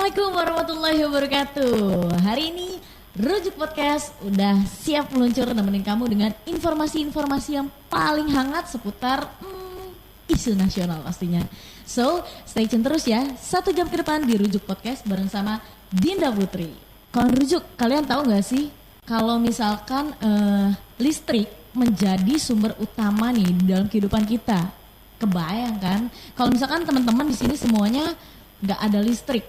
Assalamualaikum warahmatullahi wabarakatuh. Hari ini Rujuk Podcast udah siap meluncur nemenin kamu dengan informasi-informasi yang paling hangat seputar isu nasional pastinya. So, stay tune terus ya. 1 jam ke depan di Rujuk Podcast bareng sama Dinda Putri. Kawan Rujuk, kalian tahu gak sih kalau misalkan listrik menjadi sumber utama nih di dalam kehidupan kita? Kebayang kan? Kalau misalkan teman-teman di sini semuanya nggak ada listrik,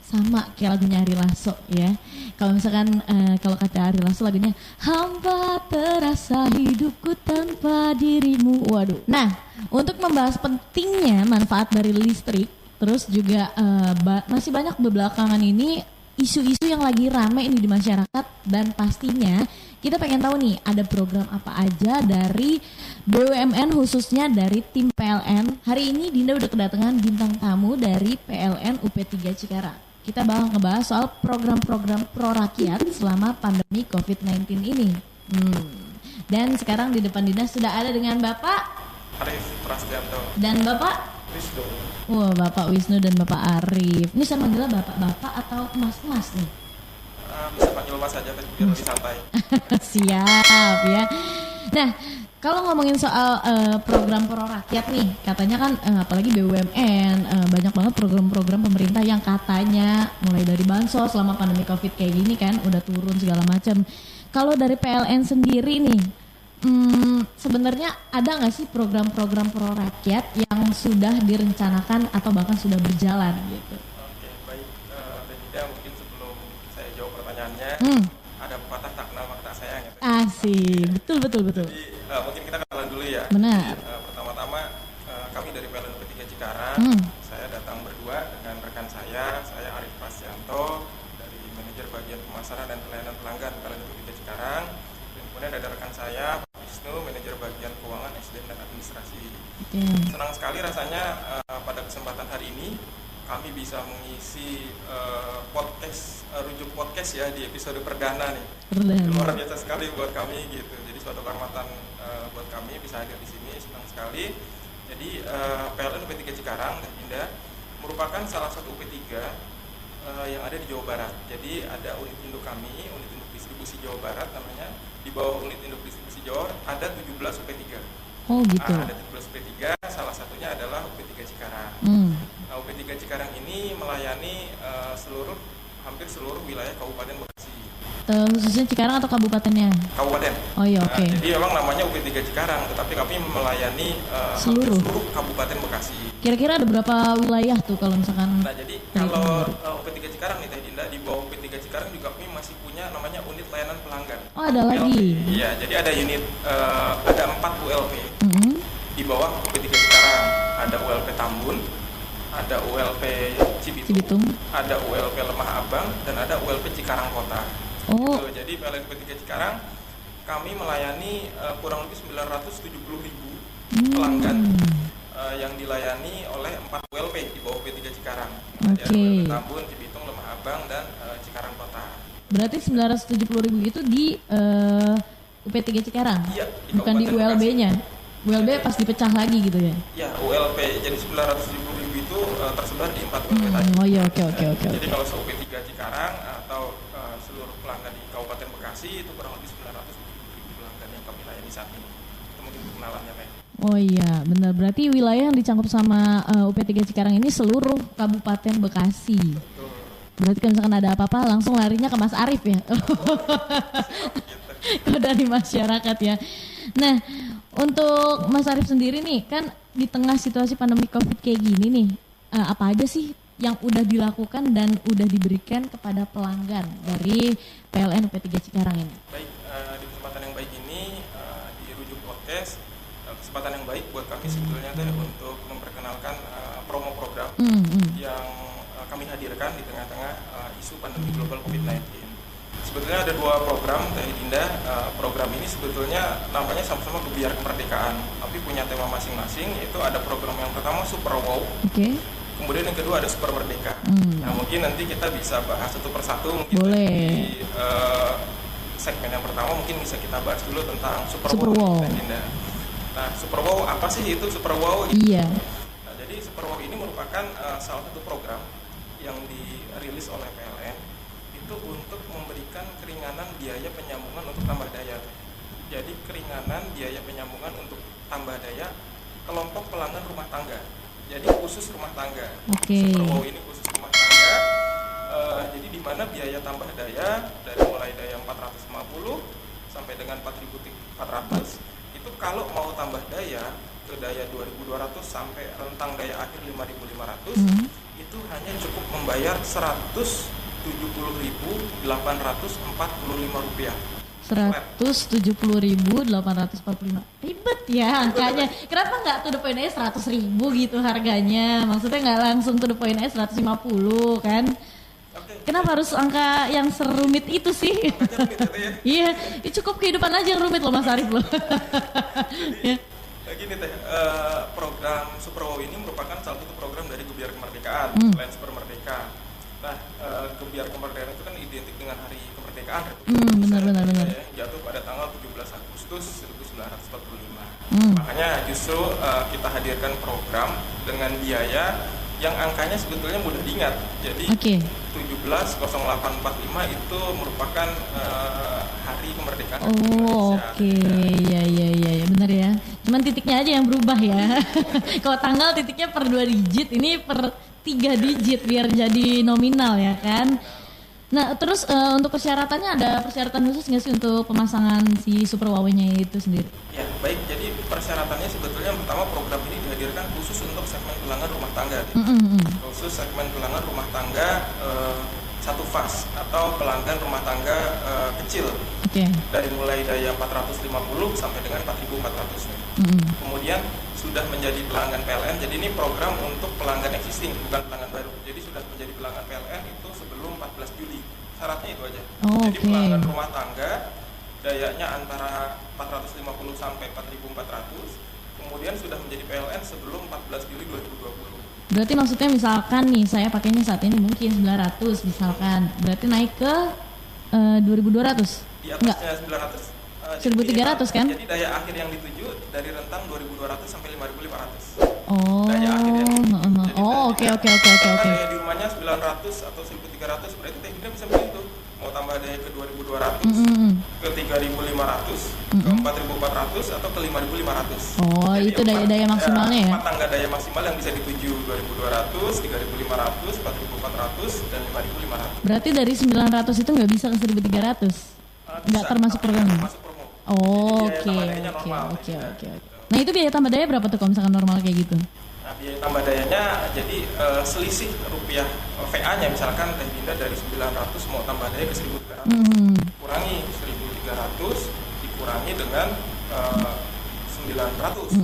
sama kayak lagunya Ari Lasso ya. Kalau misalkan kalau kata Ari Lasso lagunya hamba terasa hidupku tanpa dirimu. Waduh. Nah, untuk membahas pentingnya manfaat dari listrik, terus juga masih banyak belakangan ini isu-isu yang lagi rame ini di masyarakat, dan pastinya kita pengen tahu nih ada program apa aja dari BUMN khususnya dari tim PLN. Hari ini Dinda udah kedatangan bintang tamu dari PLN UP3 Cikarang. Kita bakal ngebahas soal program-program pro rakyat selama pandemi COVID-19 ini. Dan sekarang di depan Dinda sudah ada dengan Bapak Arif Prasetyanto dan Bapak Wisnu. Wah, Bapak Wisnu dan Bapak Arif. Ini saya manggilnya bapak-bapak atau mas-mas nih? Bisa panggil mas aja biar lebih santai. Siap ya. Nah, kalau ngomongin soal program pro rakyat nih, katanya kan apalagi BUMN banyak banget program-program pemerintah yang katanya mulai dari bansos selama pandemi COVID kayak gini kan udah turun segala macam. Kalau dari PLN sendiri nih, sebenarnya ada nggak sih program-program pro rakyat yang sudah direncanakan atau bahkan sudah berjalan gitu? Oke, baik. Tidak mungkin sebelum saya jawab pertanyaannya, ada pepatah tak kenal maka tak sayang. Gitu. Asik, betul. Jadi mungkin kita kenalan dulu ya. Benar. Jadi, pertama-tama kami dari PLN UP3 Cikarang. Saya datang berdua dengan rekan saya Arif Prasetyanto dari manajer bagian pemasaran dan pelayanan pelanggan PLN UP3 Cikarang. Dan kemudian ada rekan saya Wisnu, manajer bagian keuangan, SDM dan administrasi. Senang sekali rasanya pada kesempatan hari ini kami bisa mengisi podcast Rujuk Podcast ya di episode perdana nih. Luar biasa sekali buat kami gitu. Jadi suatu kehormatan buat kami bisa hadir di sini, senang sekali. Jadi PLN UP3 Cikarang dan Dinda merupakan salah satu UP3 yang ada di Jawa Barat. Jadi ada unit induk kami, unit induk distribusi Jawa Barat namanya. Di bawah unit induk distribusi Jawa ada 17 UP3. Oh gitu. Ada 17 UP3, salah satunya adalah UP3 Cikarang. Nah, UP3 Cikarang ini melayani hampir seluruh wilayah Kabupaten Bekasi. Khususnya Cikarang atau kabupatennya? Kabupaten. Oh iya, oke. Jadi memang namanya UP3 Cikarang, tetapi kami melayani seluruh Kabupaten Bekasi. Kira-kira ada berapa wilayah tuh kalau misalkan? Nah, jadi kalau UP3 Cikarang nih Teh Dinda, di bawah UP3 Cikarang juga kami masih punya namanya unit layanan pelanggan. Oh, ada lagi. Iya, jadi ada unit ada 4 ULP. Di bawah UP3 Cikarang ada ULP Tambun, ada ULP Cibitung, ada ULP Lemah Abang, dan ada ULP Cikarang Kota. Oh. Gitu. Jadi PLN UP3 Cikarang kami melayani kurang lebih 970.000 pelanggan yang dilayani oleh 4 ULP di bawah UP3 Cikarang. Jadi ada ULP Tambun, Cibitung, Lemah Abang, dan Cikarang Kota. Berarti 970.000 itu di UP3 Cikarang? Iya, bukan di ULB-nya? ULB pas dipecah lagi gitu ya? Iya, ULP. Jadi 970.000 itu tersebar di 4 ULP tadi. Oh iya, oke. Jadi kalau UP3 Cikarang atau seluruh pelanggan di Kabupaten Bekasi itu kurang lebih 970.000 pelanggan yang kami layani saat ini. Itu mungkin kenalannya, Pak. Oh iya, benar. Berarti wilayah yang dicangkup sama UP3 Cikarang ini seluruh Kabupaten Bekasi. Betul. Berarti kalau misalkan ada apa-apa langsung larinya ke Mas Arif ya? Kalau dari masyarakat ya. Nah, untuk Mas Arif sendiri nih, kan di tengah situasi pandemi COVID kayak gini nih, apa aja sih yang udah dilakukan dan udah diberikan kepada pelanggan dari PLN UP3 Cikarang ini? Baik, di kesempatan yang baik ini di Rujuk Podcast, kesempatan yang baik buat kami sebetulnya untuk memperkenalkan promo program yang kami hadirkan di tengah-tengah isu pandemi global COVID-19. Sebetulnya ada 2 program Teh Dinda. Program ini sebetulnya namanya sama-sama Gebiar Kemerdekaan, tapi punya tema masing-masing. Yaitu ada program yang pertama Super Wow. Kemudian yang kedua ada Super Merdeka. Nah, mungkin nanti kita bisa bahas satu persatu. Mungkin boleh. Di segmen yang pertama mungkin bisa kita bahas dulu tentang Super Wow. Teh Dinda. Nah, Super Wow apa sih itu Super Wow? Iya. Nah, jadi Super Wow ini merupakan salah satu program yang dirilis oleh PLN itu untuk memberikan keringanan biaya penyambungan untuk tambah daya. Jadi keringanan biaya penyambungan untuk tambah daya kelompok pelanggan rumah tangga. Jadi khusus rumah tangga. Superwow ini khusus rumah tangga. Jadi di mana biaya tambah daya dari mulai daya 450 sampai dengan 4.400 itu kalau mau tambah daya ke daya 2.200 sampai rentang daya akhir 5.500 itu hanya cukup membayar Rp170.845. 170.845. Ribet ya angkanya. Kenapa nggak to the point aja 100.000 gitu harganya? Maksudnya nggak langsung to the point aja 150 kan? Kenapa harus angka yang serumit itu sih? Iya, cukup kehidupan aja yang rumit loh Mas Arif loh. Ya. Gini teh, program Superwow ini merupakan salah satu program dari Gebiar Kemerdekaan, selain Super Merdeka. Nah, Gebiar Kemerdekaan itu kan identik dengan Hari Kemerdekaan benar. Jatuh pada tanggal 17 Agustus 1945. Makanya justru kita hadirkan program dengan biaya yang angkanya sebetulnya mudah diingat. Jadi 170845 itu merupakan hari kemerdekaan Indonesia. Ya, benar ya. Cuman titiknya aja yang berubah ya. Kalau tanggal titiknya per 2 digit, ini per 3 digit biar jadi nominal ya kan. Nah terus untuk persyaratannya ada persyaratan khusus nggak sih untuk pemasangan si Superwow-nya itu sendiri? Ya baik, jadi persyaratannya sebetulnya pertama program ini dihadirkan khusus untuk segmen pelanggan rumah tangga. Khusus segmen pelanggan rumah tangga satu fas atau pelanggan rumah tangga kecil. Dari mulai daya 450 sampai dengan 4.400. Kemudian sudah menjadi pelanggan PLN, jadi ini program untuk pelanggan existing, bukan pelanggan baru. Jadi sudah menjadi pelanggan PLN itu sebelum 14 Juli. Syaratnya itu aja. Jadi pelanggan rumah tangga dayanya antara 450 sampai 4.400, kemudian sudah menjadi PLN sebelum 14 Juli 2020. Berarti maksudnya misalkan nih saya pakainya saat ini mungkin 900 misalkan, berarti naik ke 2.200? Di atasnya 900. 1.300 kan? Jadi daya akhir yang dituju dari rentang 2.200 sampai 5.500. Daya akhir yang dituju. Oke. Daya di rumahnya 900 atau 1.300, berarti Teh Gina bisa beli tuh. Mau tambah daya ke 2.200, ke 3.500, ke 4.400 atau ke 5.500. Jadi itu daya maksimalnya ya? Rumah tangga daya maksimal yang bisa dituju 2.200, 3.500, 4.400 dan 5.500. Berarti dari 900 itu nggak bisa ke 1.300? Nggak termasuk program? Masuk promo. Oke. Nah itu biaya tambah daya berapa tuh kalau misalkan normal kayak gitu? Nah biaya tambah dayanya jadi selisih rupiah VA-nya misalkan Teh Dinda dari 900 mau tambah daya ke 1.300, kurangi 1.300 dikurangi dengan 900.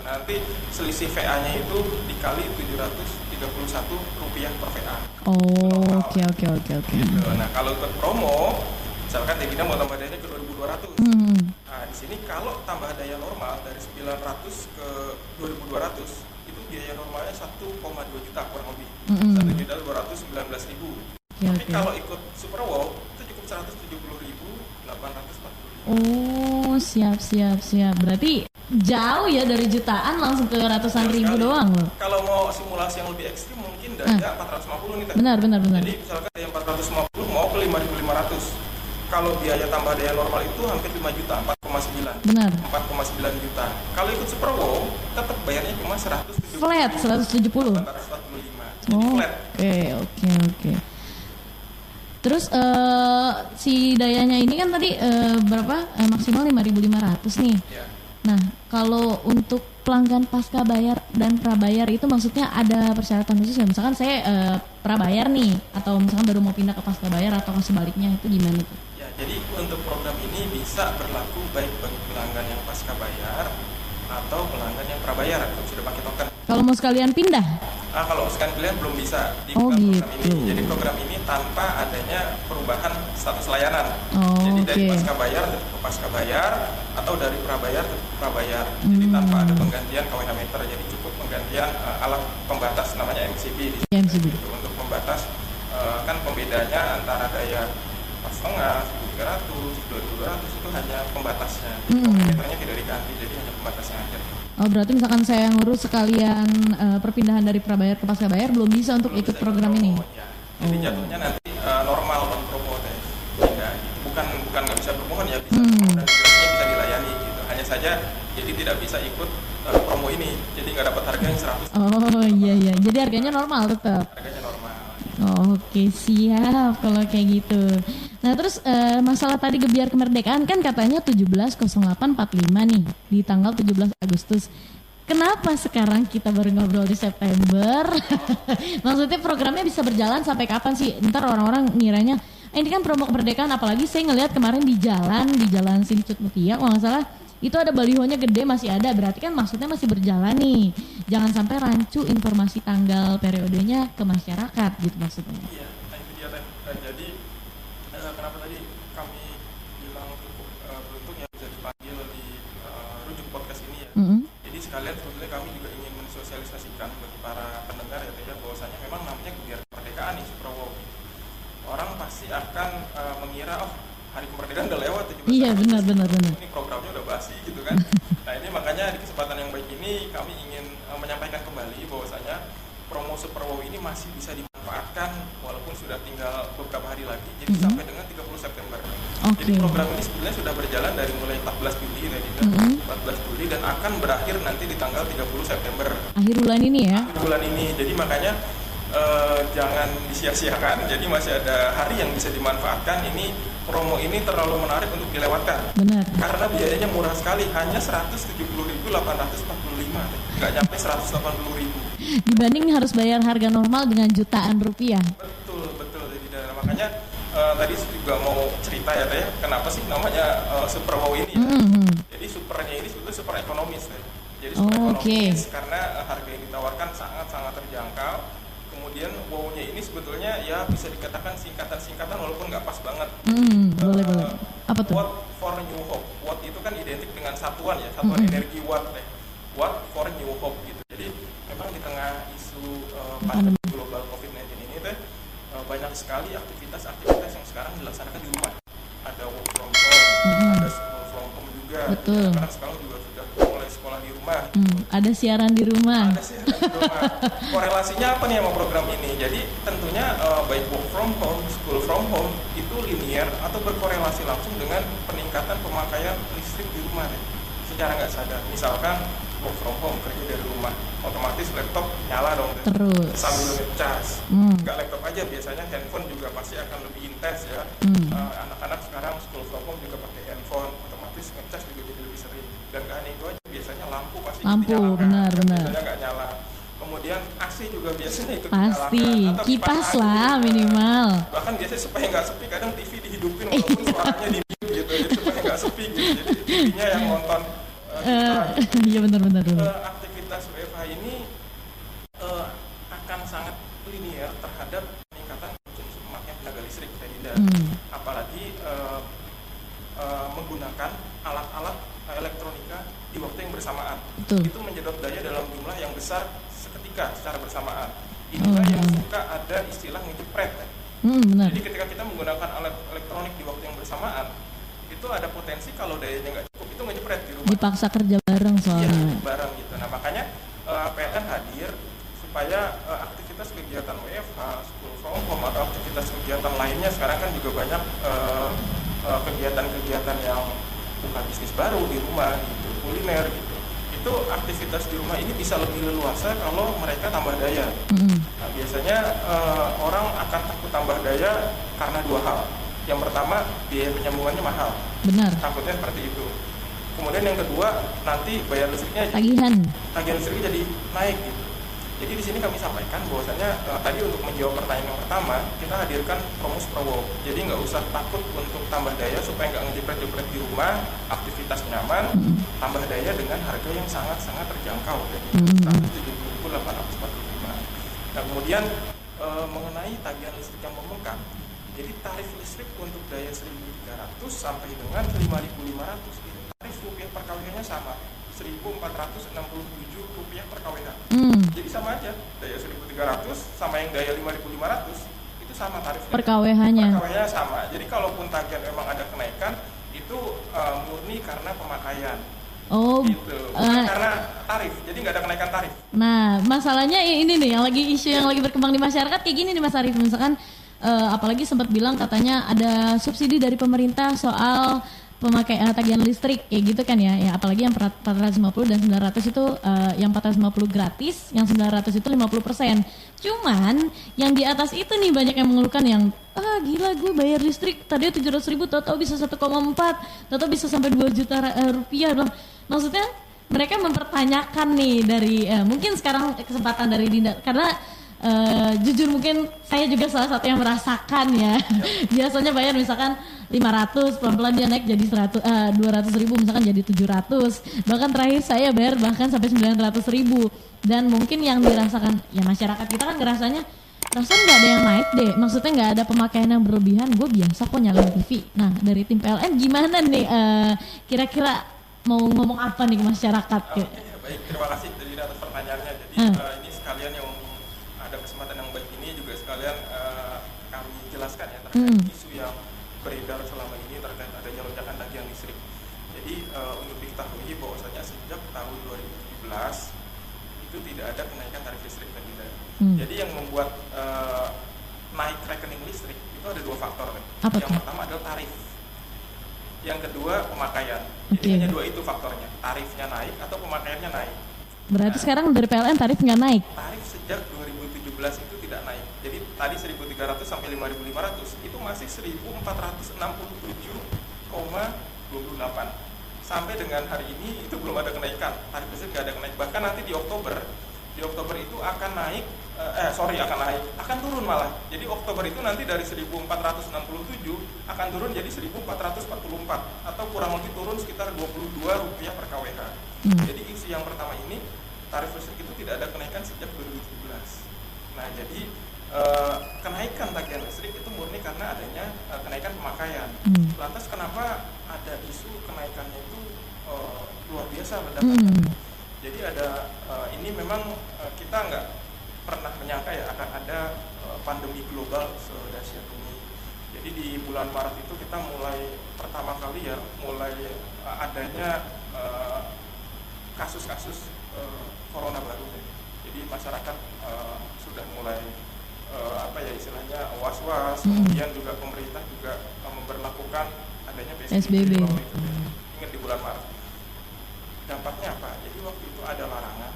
Nanti selisih VA-nya itu dikali 731 rupiah per VA. Oke. Gitu. Nah kalau ikut promo misalkan Teh Dinda mau tambah dayanya ke 2.200. Nah, di sini kalau tambah daya normal dari 900 ke 2.200 itu biaya normalnya 1,2 juta kurang lebih. 1.219.000. Tapi kalau ikut Superwow itu cukup 170.840. Siap. Berarti jauh ya dari jutaan langsung ke ratusan ribu doang loh. Kalau mau simulasi yang lebih ekstrim mungkin daya 450 nih Teh. Benar. Jadi misalkan daya 450 mau ke 5.500. Kalau biaya tambah daya normal itu hampir 5 juta, 4,9. Benar. 4,9 juta. Kalau ikut Superwow tetap bayarnya cuma 170. Flat 170. 445. Flat. Oke. Terus si dayanya ini kan tadi berapa? Maksimal 5.500 nih. Ya. Nah, kalau untuk pelanggan pasca bayar dan prabayar itu maksudnya ada persyaratan khusus ya? Misalkan saya prabayar nih, atau misalkan baru mau pindah ke pasca bayar atau sebaliknya, itu gimana tuh? Ya, jadi untuk program ini bisa berlaku baik bagi pelanggan yang pasca bayar atau pelanggan yang prabayar atau sudah pakai token. Kalau mau sekalian pindah? Kalau sekalian pilihan belum bisa di program ini. Jadi program ini tanpa adanya perubahan status layanan. Jadi dari pasca bayar ke pasca bayar atau dari prabayar ke prabayar. Jadi tanpa ada penggantian KWH meter. Jadi cukup penggantian alat pembatas namanya MCB di sini. Untuk membatas kan pembedanya antara daya 4,5, 2300, 2200 itu hanya pembatasnya. Meternya tidak diganti, jadi hanya pembatasnya aja. Oh, berarti misalkan saya ngurus sekalian perpindahan dari prabayar ke pascabayar belum bisa untuk ikut program ini? Ya. Jadi jatuhnya nanti normal on promo teh. Tidak, bukan nggak bisa promo kan ya bisa dan gratisnya bisa dilayani gitu. Hanya saja jadi tidak bisa ikut promo ini. Jadi nggak dapat harga yang 100. Oh iya. Jadi harganya normal tetap. Harganya normal. Oh, oke, siap kalau kayak gitu. Nah terus masalah tadi gebiar kemerdekaan kan katanya 17.08.45 nih di tanggal 17 Agustus. Kenapa sekarang kita baru ngobrol di September? Maksudnya programnya bisa berjalan sampai kapan sih? Ntar orang-orang ngiranya ini kan promo kemerdekaan, apalagi saya ngelihat kemarin di jalan Sini Cut Mutia kalau nggak salah itu ada balihonya gede masih ada, berarti kan maksudnya masih berjalan nih. Jangan sampai rancu informasi tanggal periodenya ke masyarakat gitu maksudnya. Iya, itu dia teh. Jadi kenapa tadi kami bilang cukup beruntung ya bisa dipanggil di rujuk podcast ini ya. Jadi sekalian sebetulnya kami juga ingin mensosialisasikan bagi para pendengar ya teh ya bahwasanya memang namanya gebiar kemerdekaan nih Suprowo. Orang pasti akan mengira hari kemerdekaan udah lewat 17 Iya benar. Ini programnya udah basi gitu kan. Nah ini makanya di kesempatan yang baik ini kami ingin menyampaikan kembali bahwasanya promo Suprowo ini masih bisa dimanfaatkan walaupun sudah tinggal beberapa hari lagi. Jadi sampai dengan 30 September. Jadi program ini sebenarnya sudah berjalan dari mulai 14 Juli tadi kan. 14 Juli dan akan berakhir nanti di tanggal 30 September. Akhir bulan ini ya. Akhir bulan ini. Jadi makanya jangan disia-siakan. Jadi masih ada hari yang bisa dimanfaatkan. Ini promo ini terlalu menarik untuk dilewatkan. Benar. Karena biayanya murah sekali, hanya 170.845, nggak nyampe 180.000. Dibanding harus bayar harga normal dengan jutaan rupiah. Betul. Jadi makanya tadi juga mau cerita ya teh, kenapa sih namanya Suprowo ini? Ya? Jadi supernya ini sebetulnya super ekonomis teh. Jadi super ekonomis karena harga yang ditawarkan sangat terjangkau. Kemudian wow-nya ini sebetulnya ya bisa dikatakan singkatan walaupun nggak pas banget. Boleh. Apa tuh? Watt for New Hope. Watt itu kan identik dengan satuan ya, satuan energi watt deh. Watt for New Hope gitu. Jadi memang di tengah isu pandemi global COVID-19 ini teh banyak sekali aktivitas yang sekarang dilaksanakan di rumah. Ada work from home, ada school from home juga. Betul. Karena sekarang juga sudah mulai sekolah di rumah. Ada siaran di rumah. Korelasinya apa nih sama program ini? Jadi tentunya baik work from home, school from home itu linear atau berkorelasi langsung dengan peningkatan pemakaian listrik di rumah secara nggak sadar. Misalkan work from home kerja dari rumah, otomatis laptop nyala dong terus sambil ngecas. Nggak laptop aja, biasanya handphone juga pasti akan lebih intens ya. Anak-anak sekarang school from home juga pakai handphone, otomatis ngecas juga jadi lebih sering. Dan gak hanya itu aja, biasanya lampu pasti benar. Biasanya nggak nyala. Kemudian AC juga biasanya ikut pasti dinyalakan. kipas lah minimal. Bahkan biasanya supaya nggak sepi kadang TV dihidupin walaupun suaranya di mute gitu, jadi supaya nggak sepi gitu. Jadi TV-nya yang nonton. Iya benar. Aktivitas WFH ini akan sangat linear terhadap peningkatan konsumsi pemakaian tenaga listrik tadi apalagi menggunakan alat-alat elektronika di waktu yang bersamaan. Itu menyedot daya dalam jumlah yang besar seketika secara bersamaan. Inilah yang suka ada istilah ngejepret. Benar. Jadi ketika kita menggunakan alat elektronik di waktu yang bersamaan, itu ada potensi kalau dayanya nggak cukup itu ngejepret di rumah. Dipaksa kerja bareng soalnya. Iya, bareng gitu. Nah makanya PLN hadir supaya aktivitas kegiatan WFH, school from home atau aktivitas kegiatan lainnya sekarang kan juga banyak kegiatan-kegiatan yang bukan bisnis baru di rumah gitu, kuliner gitu. Itu aktivitas di rumah ini bisa lebih leluasa kalau mereka tambah daya. Nah, biasanya orang akan takut tambah daya karena dua hal. Yang pertama, biaya penyambungannya mahal. Benar. Takutnya seperti itu. Kemudian yang kedua, nanti bayar listriknya tagihan listriknya jadi naik gitu. Jadi di sini kami sampaikan bahwasanya tadi untuk menjawab pertanyaan yang pertama, kita hadirkan promo Suprowo. Jadi nggak usah takut untuk tambah daya supaya nggak ngejepret-jepret di rumah, aktivitas nyaman, tambah daya dengan harga yang sangat-sangat terjangkau. Jadi 170.845. Nah kemudian mengenai tagihan listrik yang membengkak, jadi tarif listrik untuk daya 1.300 sampai dengan 5.500 itu tarif rupiah per kWh sama. 1.467 rupiah per kWh. Jadi sama aja, daya 1.300 sama yang daya 5.500 itu sama tarifnya. Per KWH-nya. Per KWH sama. Jadi kalaupun tagihan memang ada kenaikan, itu murni karena pemakaian. Oh, gitu. Bukan karena tarif. Jadi nggak ada kenaikan tarif. Nah, masalahnya ini nih, yang lagi isu yang lagi berkembang di masyarakat kayak gini nih Mas Arief. Misalkan apalagi sempat bilang katanya ada subsidi dari pemerintah soal pemakai tagihan listrik kayak gitu kan ya. Ya apalagi yang 450 dan 900 itu yang 450 gratis, yang 900 itu 50%. Cuman yang di atas itu nih banyak yang mengeluhkan yang gila gue bayar listrik tadinya 700.000 tau bisa 1,4, tau bisa sampai 2 juta rupiah dong. Maksudnya mereka mempertanyakan nih dari mungkin sekarang kesempatan dari Dinda karena jujur mungkin saya juga salah satu yang merasakan ya. Biasanya bayar misalkan 500, pelan-pelan dia naik jadi 200.000 misalkan jadi 700. Bahkan terakhir saya bayar bahkan sampai 900.000. Dan mungkin yang dirasakan ya masyarakat kita kan ngerasanya rasanya nggak ada yang naik deh. Maksudnya nggak ada pemakaian yang berlebihan. Gue biasa kok nyalain TV. Nah dari tim PLN gimana nih kira-kira mau ngomong apa nih ke masyarakat? Baik, terima kasih dari atas pertanyaannya. Jadi ini sekalian yang ada kesempatan yang baik ini juga sekalian kami jelaskan ya terkait isu yang beredar selama ini terkait adanya lonjakan tagihan listrik. Jadi untuk diketahui bahwasanya sejak tahun 2017 itu tidak ada kenaikan tarif listrik tadi. Jadi yang membuat naik rekening listrik itu ada dua faktor. Yang pertama adalah tarif. Yang kedua pemakaian. Jadi hanya dua itu faktornya. Tarifnya naik atau pemakaiannya naik. Berarti sekarang dari PLN tarif nggak naik? Tarif sejak 2017 itu tidak naik. Jadi tadi 1.300 sampai 5.500 itu masih 1.467,28. Sampai dengan hari ini itu belum ada kenaikan. Tarif listrik nggak ada kenaik. Bahkan nanti di Oktober itu akan naik. Akan turun malah. Jadi Oktober itu nanti dari 1.467 akan turun jadi 1.444 atau kurang lebih turun sekitar Rp22 per KWH. Jadi isu yang pertama ini tarif listrik itu tidak ada kenaikan sejak 2017. Nah jadi kenaikan tagihan listrik itu murni karena adanya kenaikan pemakaian. Lantas kenapa ada isu kenaikannya itu luar biasa ledakannya? Jadi ada ini memang kita nggak pernah menyangka ya akan ada pandemi global sedahsyat ini. Jadi di bulan Maret itu kita mulai pertama kali adanya kasus-kasus corona baru. Jadi masyarakat sudah mulai istilahnya was-was. Kemudian juga pemerintah juga memberlakukan adanya PSBB. Ingat di bulan Maret. Dampaknya apa? Jadi waktu itu ada larangan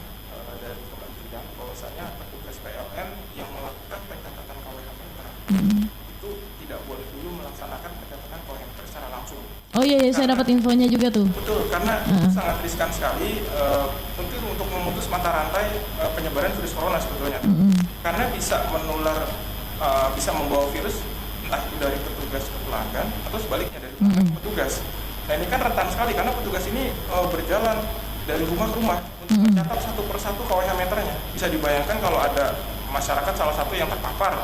dari kementerian bahwasanya petugas PLN yang melakukan pencatatan KWH meter itu tidak boleh dulu melaksanakan pencatatan KWH meter secara langsung. Oh iya, saya dapat infonya juga tuh. Betul, karena sangat riskan sekali untuk memutus mata rantai penyebaran virus corona sebetulnya. Karena bisa menular, bisa membawa virus entah itu dari petugas ke pelanggan atau sebaliknya dari pelanggan ke petugas. Nah ini kan rentan sekali karena petugas ini berjalan dari rumah ke rumah untuk mencatat satu persatu KWH meternya. Bisa dibayangkan kalau ada masyarakat salah satu yang terpapar,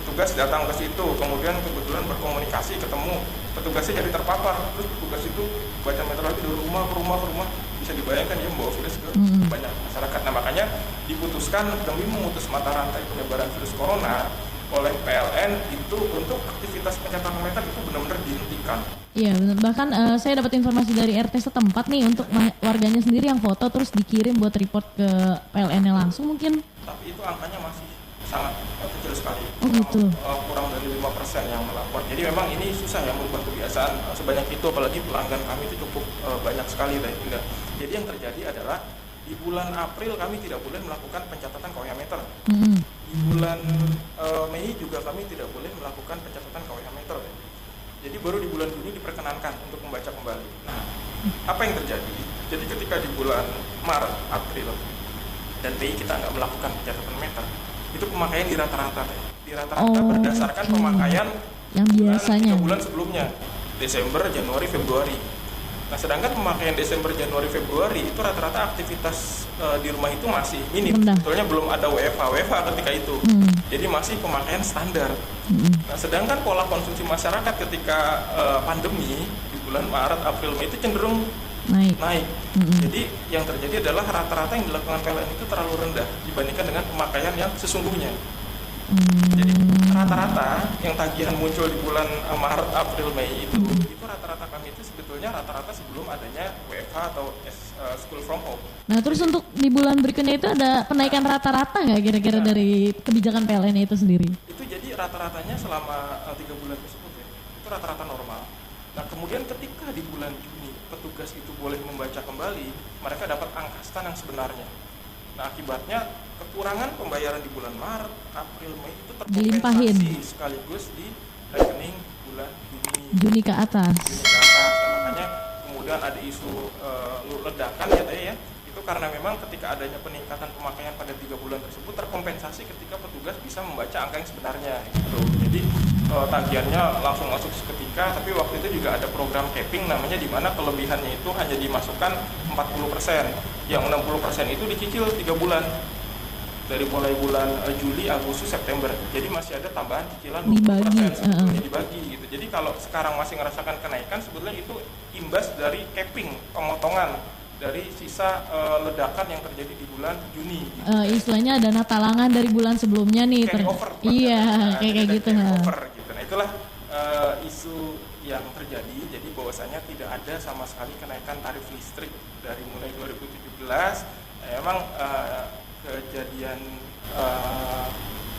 petugas datang ke situ, kemudian kebetulan berkomunikasi, ketemu, petugasnya jadi terpapar, terus petugas itu baca meter lagi dari rumah ke rumah ke rumah, bisa dibayangkan dia membawa virus ke banyak masyarakat. Nah makanya diputuskan demi memutus mata rantai penyebaran virus corona oleh PLN itu untuk aktivitas pencatatan meter itu benar-benar dihentikan. Iya benar. Bahkan saya dapat informasi dari RT setempat nih untuk warganya sendiri yang foto terus dikirim buat report ke PLN-nya langsung mungkin. Tapi itu angkanya masih sangat kecil sekali. Oh gitu. Kurang dari 5% yang melapor. Jadi memang ini susah ya merubah kebiasaan sebanyak itu, apalagi pelanggan kami itu cukup banyak sekali. Jadi yang terjadi adalah di bulan April kami tidak boleh melakukan pencatatan KWH meter. Di bulan Mei juga kami tidak boleh melakukan pencatatan KWH meter. Jadi baru di bulan Juni diperkenankan untuk membaca kembali. Nah, apa yang terjadi? Jadi ketika di bulan Maret, April, dan Mei kita nggak melakukan pencatatan meter, itu pemakaian di rata-rata berdasarkan pemakaian yang biasanya 3 bulan sebelumnya, Desember, Januari, Februari. Nah sedangkan pemakaian Desember, Januari, Februari itu rata-rata aktivitas di rumah itu masih minim. Sebetulnya belum ada WFH ketika itu. Jadi masih pemakaian standar. Nah sedangkan pola konsumsi masyarakat ketika pandemi di bulan Maret, April, Mei itu cenderung naik. Jadi yang terjadi adalah rata-rata yang dilakukan PLN itu terlalu rendah dibandingkan dengan pemakaian yang sesungguhnya. Jadi rata-rata yang tagihan muncul di bulan Maret, April, Mei itu rata-rata kami itu sebetulnya rata-rata sebelum adanya WFH atau school from home. Nah terus untuk di bulan berikutnya itu ada penaikan rata-rata nggak kira-kira dari kebijakan PLN itu sendiri? Itu jadi rata-ratanya selama 3 bulan tersebut ya, itu rata-rata normal. Nah kemudian ketika di bulan Juni petugas itu boleh membaca kembali, mereka dapat angka stan yang sebenarnya. Nah akibatnya kekurangan pembayaran di bulan Maret, April, Mei itu terkompensasi sekaligus di rekening bulan Juni ke atas. Nah, makanya kemudian ada isu ledakan ya tadi ya. Itu karena memang ketika adanya peningkatan pemakaian pada 3 bulan tersebut terkompensasi ketika petugas bisa membaca angka yang sebenarnya gitu. Jadi tagihannya langsung masuk seketika, tapi waktu itu juga ada program capping namanya, di mana kelebihannya itu hanya dimasukkan 40%. Yang 60% itu dicicil 3 bulan. Dari mulai bulan Juli, Agustus, September. Jadi masih ada tambahan cicilan 20% sebetulnya dibagi gitu. Jadi kalau sekarang masih ngerasakan kenaikan, sebetulnya itu imbas dari capping, pemotongan dari sisa ledakan yang terjadi di bulan Juni. Gitu. Istilahnya dana talangan dari bulan sebelumnya nih. Carry over. Iya, kayak gitu. Carry over gitu. Nah itulah isu yang terjadi. Jadi bahwasanya tidak ada sama sekali kenaikan tarif listrik dari mulai 2017. Emang kejadian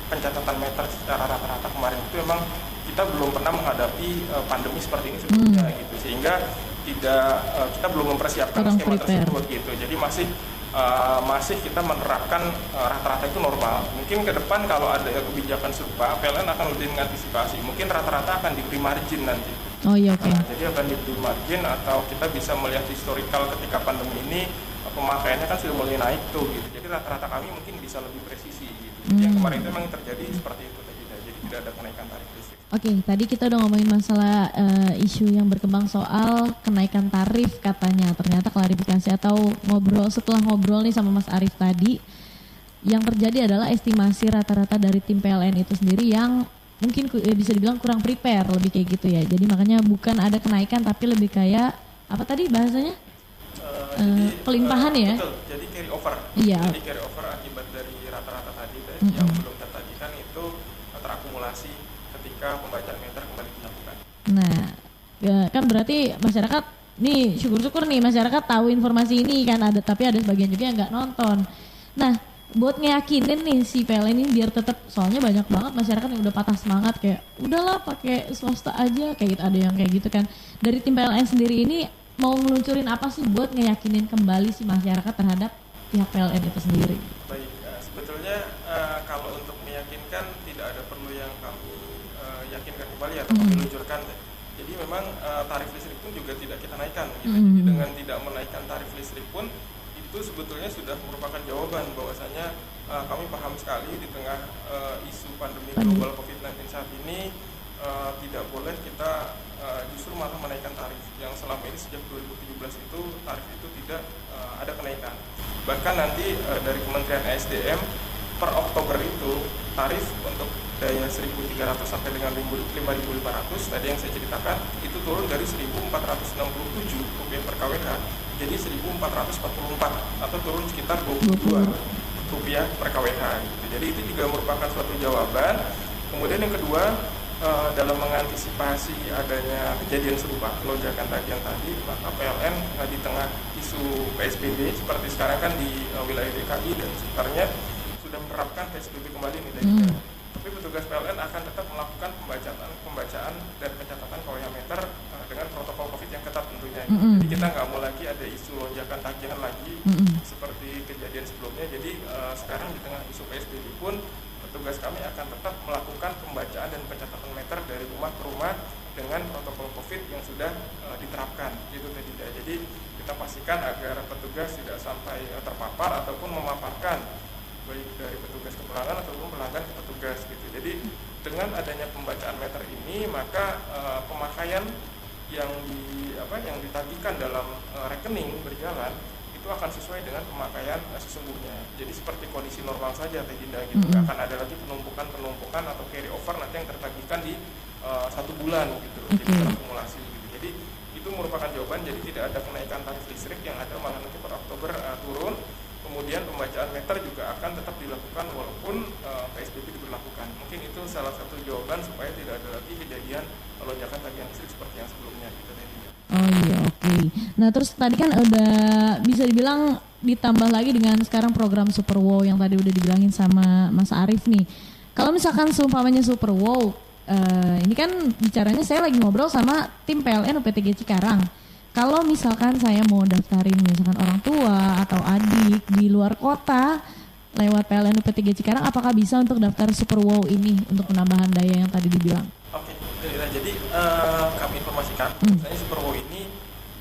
pencatatan meter secara rata-rata kemarin itu memang kita belum pernah menghadapi pandemi seperti ini sebelumnya gitu, sehingga kita belum mempersiapkan skema tersebut gitu. Jadi masih kita menerapkan rata-rata itu normal. Mungkin ke depan kalau ada kebijakan serupa, PLN akan lebih mengantisipasi. Mungkin rata-rata akan diberi margin nanti. Oh iya, oke. Jadi akan diberi margin, atau kita bisa melihat historikal ketika pandemi ini pemakaiannya kan sudah mulai naik tuh gitu. Jadi rata-rata kami mungkin bisa lebih presisi gitu. Jadi yang kemarin itu memang terjadi seperti itu tadi. Jadi tidak ada kenaikan tarif listrik. Oke, tadi kita udah ngomongin masalah isu yang berkembang soal kenaikan tarif katanya. Ternyata klarifikasi atau setelah ngobrol nih sama Mas Arief tadi, yang terjadi adalah estimasi rata-rata dari tim PLN itu sendiri yang mungkin bisa dibilang kurang prepare, lebih kayak gitu ya. Jadi makanya bukan ada kenaikan tapi lebih kayak apa tadi bahasanya? Pelimpahan ya? Betul, jadi carry over. Iya. Jadi carry over akibat dari rata-rata tadi yang belum tertagikan itu terakumulasi ketika pembacaan meter kembali dilakukan. Nah, ya kan berarti masyarakat nih syukur-syukur nih masyarakat tahu informasi ini kan, tapi ada sebagian juga yang nggak nonton. Nah, buat ngeyakinin nih si PLN ini biar tetap, soalnya banyak banget masyarakat yang udah patah semangat kayak udahlah pakai swasta aja kayak gitu, ada yang kayak gitu kan. Dari tim PLN sendiri ini mau ngeluncurin apa sih buat ngeyakinin kembali si masyarakat terhadap pihak PLN itu sendiri? Baik, sebetulnya kalau untuk meyakinkan tidak ada perlu yang kami yakinkan kembali atau kami luncurkan. Jadi memang tarif listrik pun juga tidak kita naikkan gitu. Jadi dengan tidak menaikkan tarif listrik pun itu sebetulnya sudah merupakan jawaban bahwasanya kami paham sekali di tengah isu pandemi global COVID-19 saat ini tidak boleh kita justru malah menaikkan tarif yang selama ini sejak 2017 itu tarif itu tidak ada kenaikan. Bahkan nanti dari Kementerian ESDM per Oktober itu tarif untuk daya 1.300 sampai dengan 5.500 tadi yang saya ceritakan itu turun dari 1.467 rupiah per kWh jadi 1.444 atau turun sekitar 22 rupiah per kWh gitu. Jadi itu juga merupakan suatu jawaban. Kemudian yang kedua, dalam mengantisipasi adanya kejadian serupa lonjakan tagihan tadi, maka PLN di tengah isu PSBB seperti sekarang kan di wilayah DKI dan sekitarnya sudah menerapkan PSBB kembali nih dari tapi petugas PLN akan tetap melakukan pembacaan dan pencatatan KWH meter dengan protokol COVID yang ketat tentunya. Jadi kita nggak mau lagi ada isu lonjakan tagihan lagi seperti kejadian sebelumnya. Jadi sekarang di tengah isu PSBB pun petugas kami akan tetap melakukan pembacaan dan pencatatan meter dari rumah ke rumah dengan protokol COVID yang sudah diterapkan. Gitu tidak. Jadi kita pastikan agar petugas tidak sampai terpapar ataupun memaparkan baik dari petugas ke pelanggan ataupun pelanggan ke petugas gitu. Jadi dengan adanya pembacaan meter ini maka pemakaian yang ditagihkan dalam rekening berjalan itu akan sesuai dengan pemakaian sesungguhnya. Jadi seperti kondisi normal saja Teh Dinda gitu. Nggak akan ada lagi penumpukan atau carry over nanti yang tertagihkan di 1 bulan gitu. Jadi terakumulasi gitu. Jadi itu merupakan jawaban. Jadi tidak ada kenaikan tarif listrik, yang ada malah nanti per Oktober turun. Kemudian pembacaan meter juga akan tetap dilakukan walaupun PSBB diberlakukan. Mungkin itu salah satu jawaban supaya tidak ada lagi kejadian lonjakan tagihan listrik seperti yang sebelumnya gitu tadi. Oh iya, oke. Nah terus tadi kan udah bisa dibilang ditambah lagi dengan sekarang program Super Wow yang tadi udah dibilangin sama Mas Arief nih. Kalau misalkan seumpamanya Super Wow, ini kan bicaranya saya lagi ngobrol sama tim PLN UPTG Cikarang. Kalau misalkan saya mau daftarin misalkan orang tua atau adik di luar kota lewat PLN UPTG Cikarang, apakah bisa untuk daftar Super Wow ini untuk penambahan daya yang tadi dibilang? Oke, jadi kami informasikan, misalnya Super Wow ini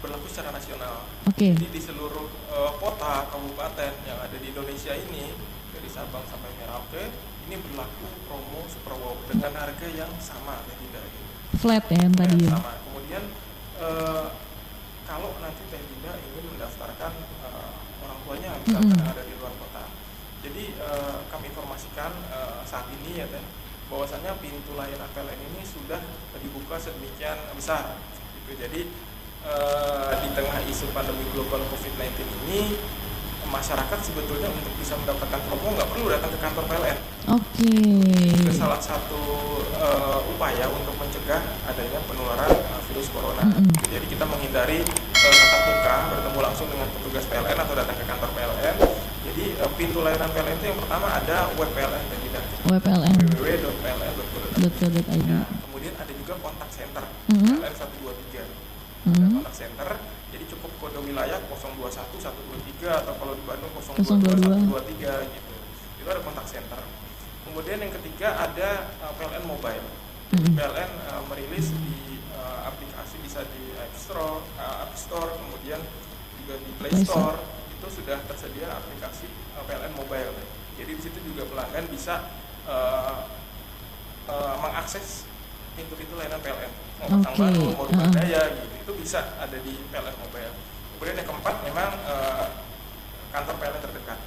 berlaku secara nasional. Oke. Jadi di seluruh kota, kabupaten yang ada di Indonesia ini, dari Sabang sampai Merauke, ini berlaku promo Super Wow dengan harga yang sama, tidak gitu. Flat ya yang tadi ya? Sama. Kemudian kalau nanti Teh Dinda ingin mendaftarkan orang tuanya misalkan yang ada di luar kota, jadi kami informasikan saat ini ya Teh, bahwasannya pintu layanan PLN ini sudah dibuka sedemikian besar gitu. Jadi di tengah isu pandemi global COVID-19 ini, masyarakat sebetulnya untuk bisa mendapatkan promo nggak perlu datang ke kantor PLN. Oke. Itu salah satu upaya untuk mencegah adanya penularan virus corona. Jadi kita menghindari tatap muka, bertemu langsung dengan petugas PLN atau datang ke kantor PLN. Jadi pintu layanan PLN itu yang pertama ada web PLN dan tidak. Web PLN. www.pln.go.id. Nah, kemudian ada juga kontak center PLN 123. Ada kontak center. Jadi cukup kode wilayah 021 123 atau kalau di Bandung 022 123 gitu. Itu ada kontak center. Kemudian yang ketiga ada PLN Mobile. PLN merilis di aplikasi, bisa di App Store, kemudian juga di Play Store. Itu sudah tersedia aplikasi PLN Mobile. Jadi di situ juga pelanggan bisa mengakses pintu-pintu layanan PLN. Mau pasang baru, mau rubah daya gitu. Itu bisa ada di PLN Mobile. Kemudian yang keempat memang kantor PLN terdekat.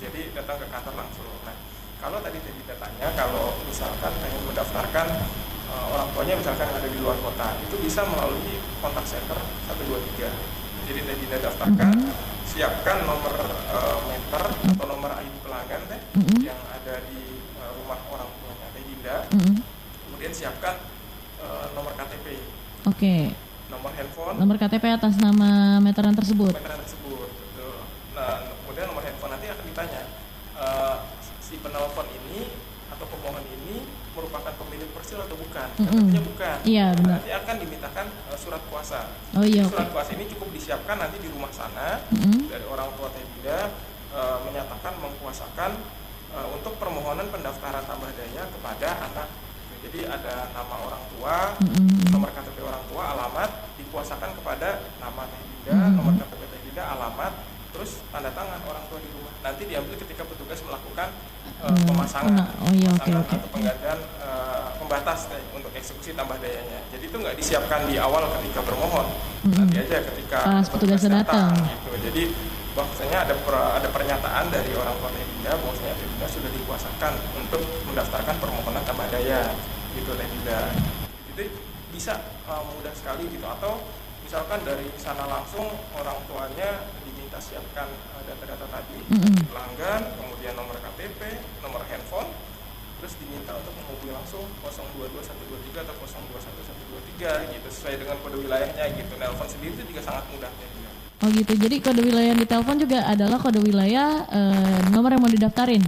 Jadi datang ke kantor langsung. Nah, kalau tadi Teh tanya, kalau misalkan ingin mendaftarkan orang tuanya misalkan yang ada di luar kota, itu bisa melalui kontak center 123. Jadi Teh Dinda daftarkan, siapkan nomor meter atau nomor ID pelanggan Teh yang ada di rumah orang tuanya Teh Dinda. Kemudian siapkan nomor KTP. Oke. Nomor handphone. Nomor KTP atas nama meteran tersebut. Betul. Nah, kemudian nomor handphone nanti akan ditanya si penelpon ini atau pemohon ini merupakan pemilik Persil atau bukan? Artinya bukan. Iya, benar. Nanti akan dimintakan surat kuasa. Oh iya. Surat kuasa ini cukup disiapkan nanti di rumah sana dari orang tua Teh Dinda menyatakan mengkuasakan untuk permohonan pendaftaran tambah daya kepada anak. Jadi ada nama orang tua, nomor KTP orang tua, alamat, dikuasakan kepada nama Teh Dinda, nomor KTP Teh Dinda, alamat, terus tanda tangan orang tua di rumah. Nanti diambil ketika petugas melakukan pemasangan, atau penggantian pembatas untuk eksekusi tambah dayanya. Jadi itu nggak disiapkan di awal ketika bermohon, nanti aja ketika petugas datang. Gitu. Jadi bahwasanya ada pernyataan dari orang tua Teh Dinda bahwasanya Teh Dinda sudah dikuasakan untuk mendaftarkan permohonan tambah daya, gitu Teh Dinda. Jadi bisa mudah sekali gitu. Atau misalkan dari sana langsung orang tuanya diminta siapkan data-data tadi, pelanggan, kemudian nomor KTP, nomor handphone, terus diminta untuk menghubungi langsung 022123 atau 021123 gitu, sesuai dengan kode wilayahnya gitu. Nelpon sendiri itu juga sangat mudah ya. Oh gitu, jadi kode wilayah yang ditelepon juga adalah kode wilayah nomor yang mau didaftarin?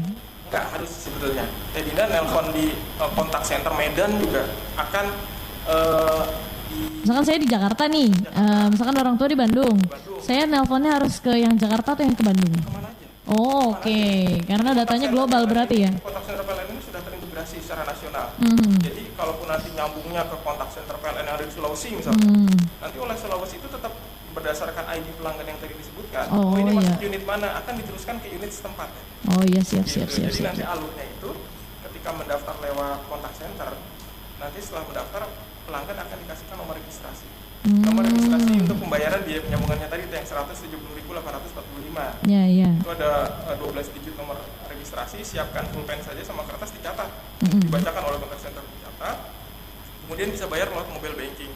Enggak harus sebetulnya. Teh Dinda nelpon di kontak center Medan juga akan misalkan saya di Jakarta nih, misalkan orang tua di Bandung. Saya nelponnya harus ke yang Jakarta atau yang ke Bandung? Kemana aja. Oh oke. Karena datanya global berarti ya? Kontak center PLN ini sudah terintegrasi secara nasional. Jadi kalaupun nanti nyambungnya ke kontak center PLN yang ada di Sulawesi misalnya, nanti oleh Sulawesi itu tetap berdasarkan ID pelanggan yang tadi disebutkan. Ini masuk unit mana, akan diteruskan ke unit setempat. Oh iya, siap. Jadi nanti alurnya itu ketika mendaftar lewat kontak center, nanti setelah mendaftar pelanggan akan dikasihkan nomor registrasi. Nomor registrasi untuk pembayaran biaya penyambungannya tadi yang 170.845. Iya. Itu ada 12 digit nomor registrasi, siapkan pulpen saja sama kertas dicatat. Dibacakan oleh kontak center, dicatat. Kemudian bisa bayar lewat mobile banking.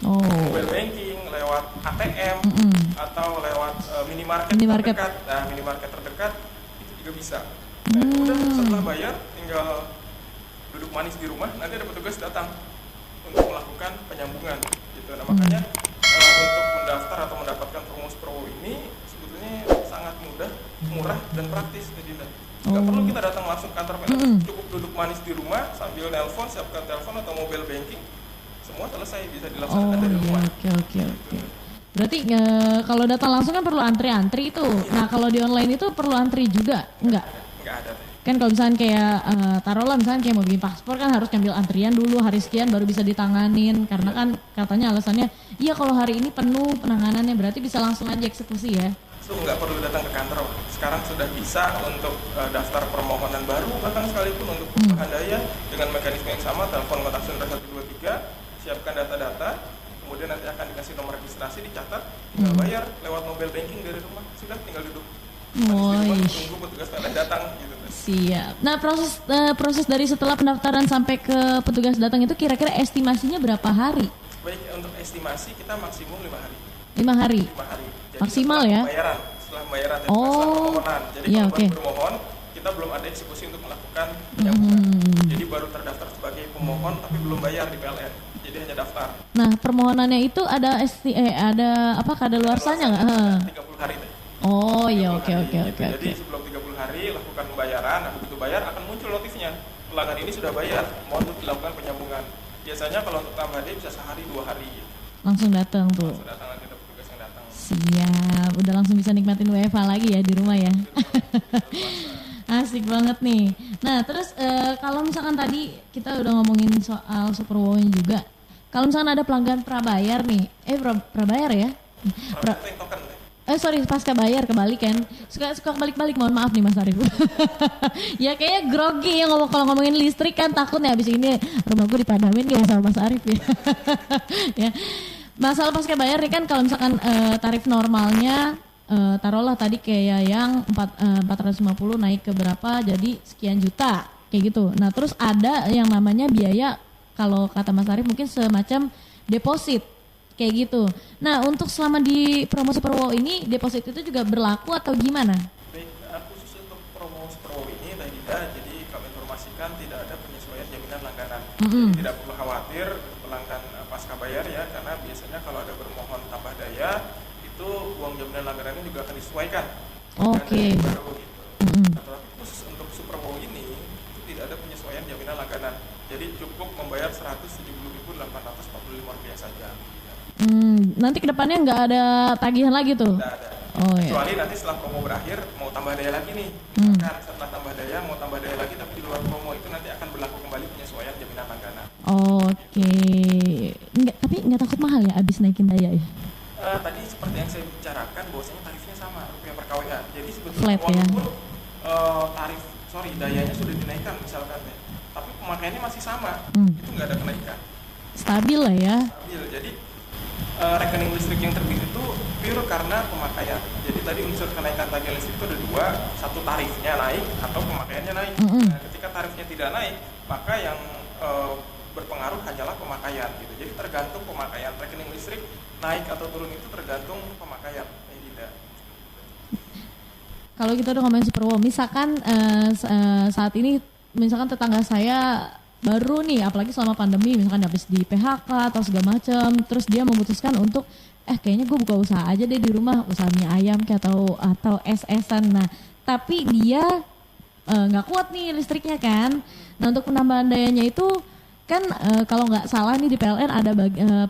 Mobile banking, lewat ATM, atau lewat minimarket terdekat. Nah, minimarket terdekat itu juga bisa. Nah, udah setelah bayar tinggal duduk manis di rumah, nanti ada petugas datang untuk melakukan penyambungan gitu. Nah, makanya untuk mendaftar atau mendapatkan promo ini sebetulnya sangat mudah, murah dan praktis. Jadi nggak perlu kita datang langsung ke kantor PLN, cukup duduk manis di rumah sambil nelpon, siapkan telepon atau mobile banking, semua selesai, bisa dilaksanakan dari rumah. Oke. Berarti kalau datang langsung kan perlu antri itu. Nah, kalau di online itu perlu antri juga? Enggak ada. Kan kalau misalnya kayak taruhlah misalnya kayak mau bikin paspor kan harus ngambil antrian dulu hari sekian baru bisa ditanganin, karena kan katanya alasannya iya kalau hari ini penuh penanganannya, berarti bisa langsung aja eksekusi ya. Nggak perlu datang ke kantor. Sekarang sudah bisa untuk daftar permohonan baru bahkan sekalipun untuk perubahan daya dengan mekanisme yang sama, telepon kontak center 123, siapkan data-data, kemudian nanti akan dikasih nomor registrasi, dicatat, tinggal bayar lewat mobile banking dari rumah, sudah tinggal duduk. Tunggu petugas PLN datang gitu. Siap. Nah, proses dari setelah pendaftaran sampai ke petugas datang itu kira-kira estimasinya berapa hari? Baik, untuk estimasi kita maksimum 5 hari. 5 hari. Jadi maksimal ya? Setelah pembayaran, setelah permohonan. Jadi kalau baru bermohon, kita belum ada eksekusi untuk melakukan penyambungan. Jadi baru terdaftar sebagai pemohon tapi belum bayar di PLN. Jadi hanya daftar. Nah, permohonannya itu ada kadaluarsanya nggak? 30 hari deh. Oh iya, oke. Jadi sebelum 30 hari lakukan pembayaran, nah begitu bayar akan muncul notifnya. Pelanggan ini sudah bayar, mohon untuk dilakukan penyambungan. Biasanya kalau untuk tambah daya bisa sehari 2 hari. Langsung datang tuh. Langsung datang, nanti ada petugas yang datang. Siap, udah langsung bisa nikmatin WFH lagi ya di rumah ya. Asik banget nih. Nah terus kalau misalkan tadi kita udah ngomongin soal Superwow-nya juga. Kalau misalkan ada pelanggan prabayar nih, prabayar ya? Sorry, pasca bayar kebalik kan. Suka kebalik-balik, mohon maaf nih Mas Arif. Ya kayaknya grogi ya kalau ngomongin listrik kan, takutnya habis ini rumah gue dipadamin kayak sama Mas Arif ya. Ya. Masalah pasca bayar nih kan kalau misalkan tarif normalnya taruhlah tadi kayak yang 450 naik ke berapa jadi sekian juta kayak gitu. Nah, terus ada yang namanya biaya kalau kata Mas Arif mungkin semacam deposit. Kayak gitu. Nah, untuk selama di promo Superwow ini, deposit itu juga berlaku atau gimana? Baik, khusus untuk promo Superwow ini, jadi kami informasikan tidak ada penyesuaian jaminan langganan. Jadi tidak perlu khawatir pelanggan pasca bayar ya, karena biasanya kalau ada bermohon tambah daya, itu uang jaminan langganannya juga akan disesuaikan. Oke. Tapi khusus untuk Superwow ini, itu tidak ada penyesuaian jaminan langganan. Jadi cukup membayar Rp170.845 saja. Nanti kedepannya nggak ada tagihan lagi tuh? Nggak ada. Kecuali nanti setelah promo berakhir mau tambah daya lagi nih. Kan setelah tambah daya mau tambah daya lagi tapi di luar promo itu nanti akan berlaku kembali penyesuaian jaminan langganan. Oke. Tapi nggak takut mahal ya abis naikin daya ya? Tadi seperti yang saya bicarakan bahwasanya tarifnya sama rupiah per kWh. Jadi sebetulnya flat, walaupun dayanya sudah dinaikkan misalkan ya, tapi pemakaiannya masih sama. Itu nggak ada kenaikan. Stabil lah ya. Stabil. Jadi rekening listrik yang terbit itu pure karena pemakaian. Jadi tadi unsur kenaikan tagihan listrik itu ada dua, satu tarifnya naik atau pemakaiannya naik. Nah, ketika tarifnya tidak naik, maka yang berpengaruh hanyalah pemakaian gitu. Jadi tergantung pemakaian, rekening listrik naik atau turun itu tergantung pemakaian. Tidak. Kalau kita udah ngomongin Superwow, misalkan saat ini misalkan tetangga saya baru nih, apalagi selama pandemi, misalkan habis di PHK atau segala macam, terus dia memutuskan untuk kayaknya gue buka usaha aja deh di rumah, usaha mie ayam kayak atau es-esan. Nah, tapi dia nggak kuat nih listriknya kan. Nah, untuk penambahan dayanya itu kan kalau nggak salah nih di PLN ada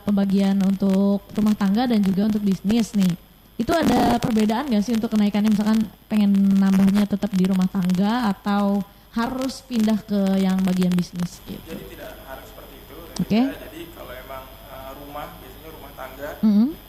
pembagian untuk rumah tangga dan juga untuk bisnis nih. Itu ada perbedaan nggak sih untuk kenaikannya, misalkan pengen nambahnya tetap di rumah tangga atau harus pindah ke yang bagian bisnis gitu? Jadi tidak harus seperti itu. Oke. Jadi kalau emang rumah, biasanya rumah tangga,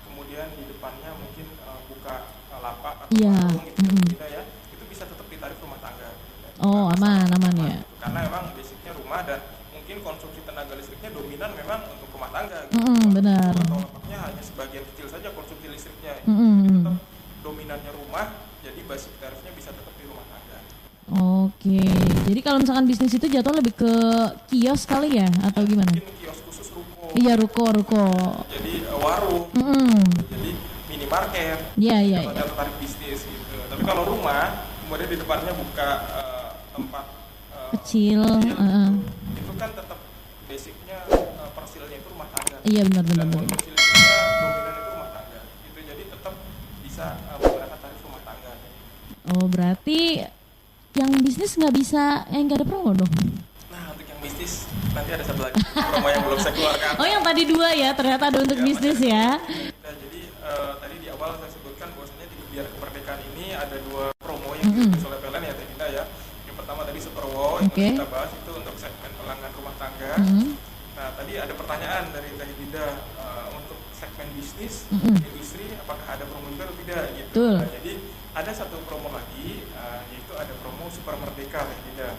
kemudian di depannya mungkin buka lapak atau warung gitu ya, itu bisa tetap di tarif rumah tangga. Oh, aman ya. Karena emang basicnya rumah dan mungkin konsumsi tenaga listriknya dominan memang untuk rumah tangga. Benar. Atau lapaknya hanya sebagian kecil saja konsumsi listriknya. Jadi tetap dominannya rumah, jadi basic tarifnya bisa tetap di rumah tangga. Oke, jadi kalau misalkan bisnis itu jatuh lebih ke kios kali ya atau gimana? Mungkin kios khusus ruko. Iya, ruko. Jadi warung. Jadi minimarket. Iya. Atau ada tarif bisnis gitu. Tapi kalau rumah, kemudian di depannya buka tempat kecil. Itu kan tetap basicnya persilnya itu rumah tangga. Iya, benar. Dan persilnya dominan itu rumah tangga. Gitu. Jadi tetap bisa menggunakan tarif rumah tangga. Oh, berarti yang bisnis nggak bisa, nggak ada promo dong? Nah, untuk yang bisnis nanti ada satu lagi promo yang belum saya keluarkan. Oh, yang tadi 2 ya, ternyata ada untuk bisnis ya. Nah, jadi tadi di awal saya sebutkan bahwasanya di Gebiar Kemerdekaan ini ada 2 promo yang dirilis oleh PLN ya, Teh Dinda ya. Yang pertama tadi Super Wow yang kita bahas itu untuk segmen pelanggan rumah tangga. Nah, tadi ada pertanyaan dari Teh Dinda untuk segmen bisnis, industri, apakah ada promo juga atau tidak gitu. Nah, jadi ada satu promo lagi, yaitu ada promo Super Merdeka, Teh Dinda.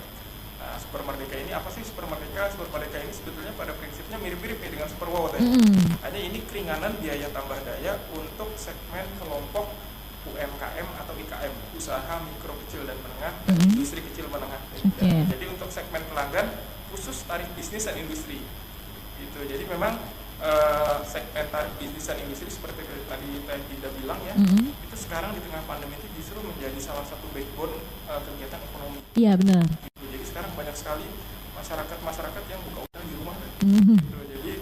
Nah, Super Merdeka ini apa sih Super Merdeka? Super Merdeka ini sebetulnya pada prinsipnya mirip-mirip ya dengan Super Wow tadi. Hanya ini keringanan biaya tambah daya untuk segmen kelompok UMKM atau IKM, usaha mikro kecil dan menengah, dan industri kecil menengah. Jadi untuk segmen pelanggan khusus tarif bisnis dan industri. Gitu. Jadi memang segmen tarif bisnis dan industri seperti tadi Teh Dinda bilang ya, itu sekarang di tengah pandemi itu justru menjadi salah satu backbone kegiatan ekonomi. Iya, benar. Jadi sekarang banyak sekali masyarakat yang buka usaha di rumah gitu. Jadi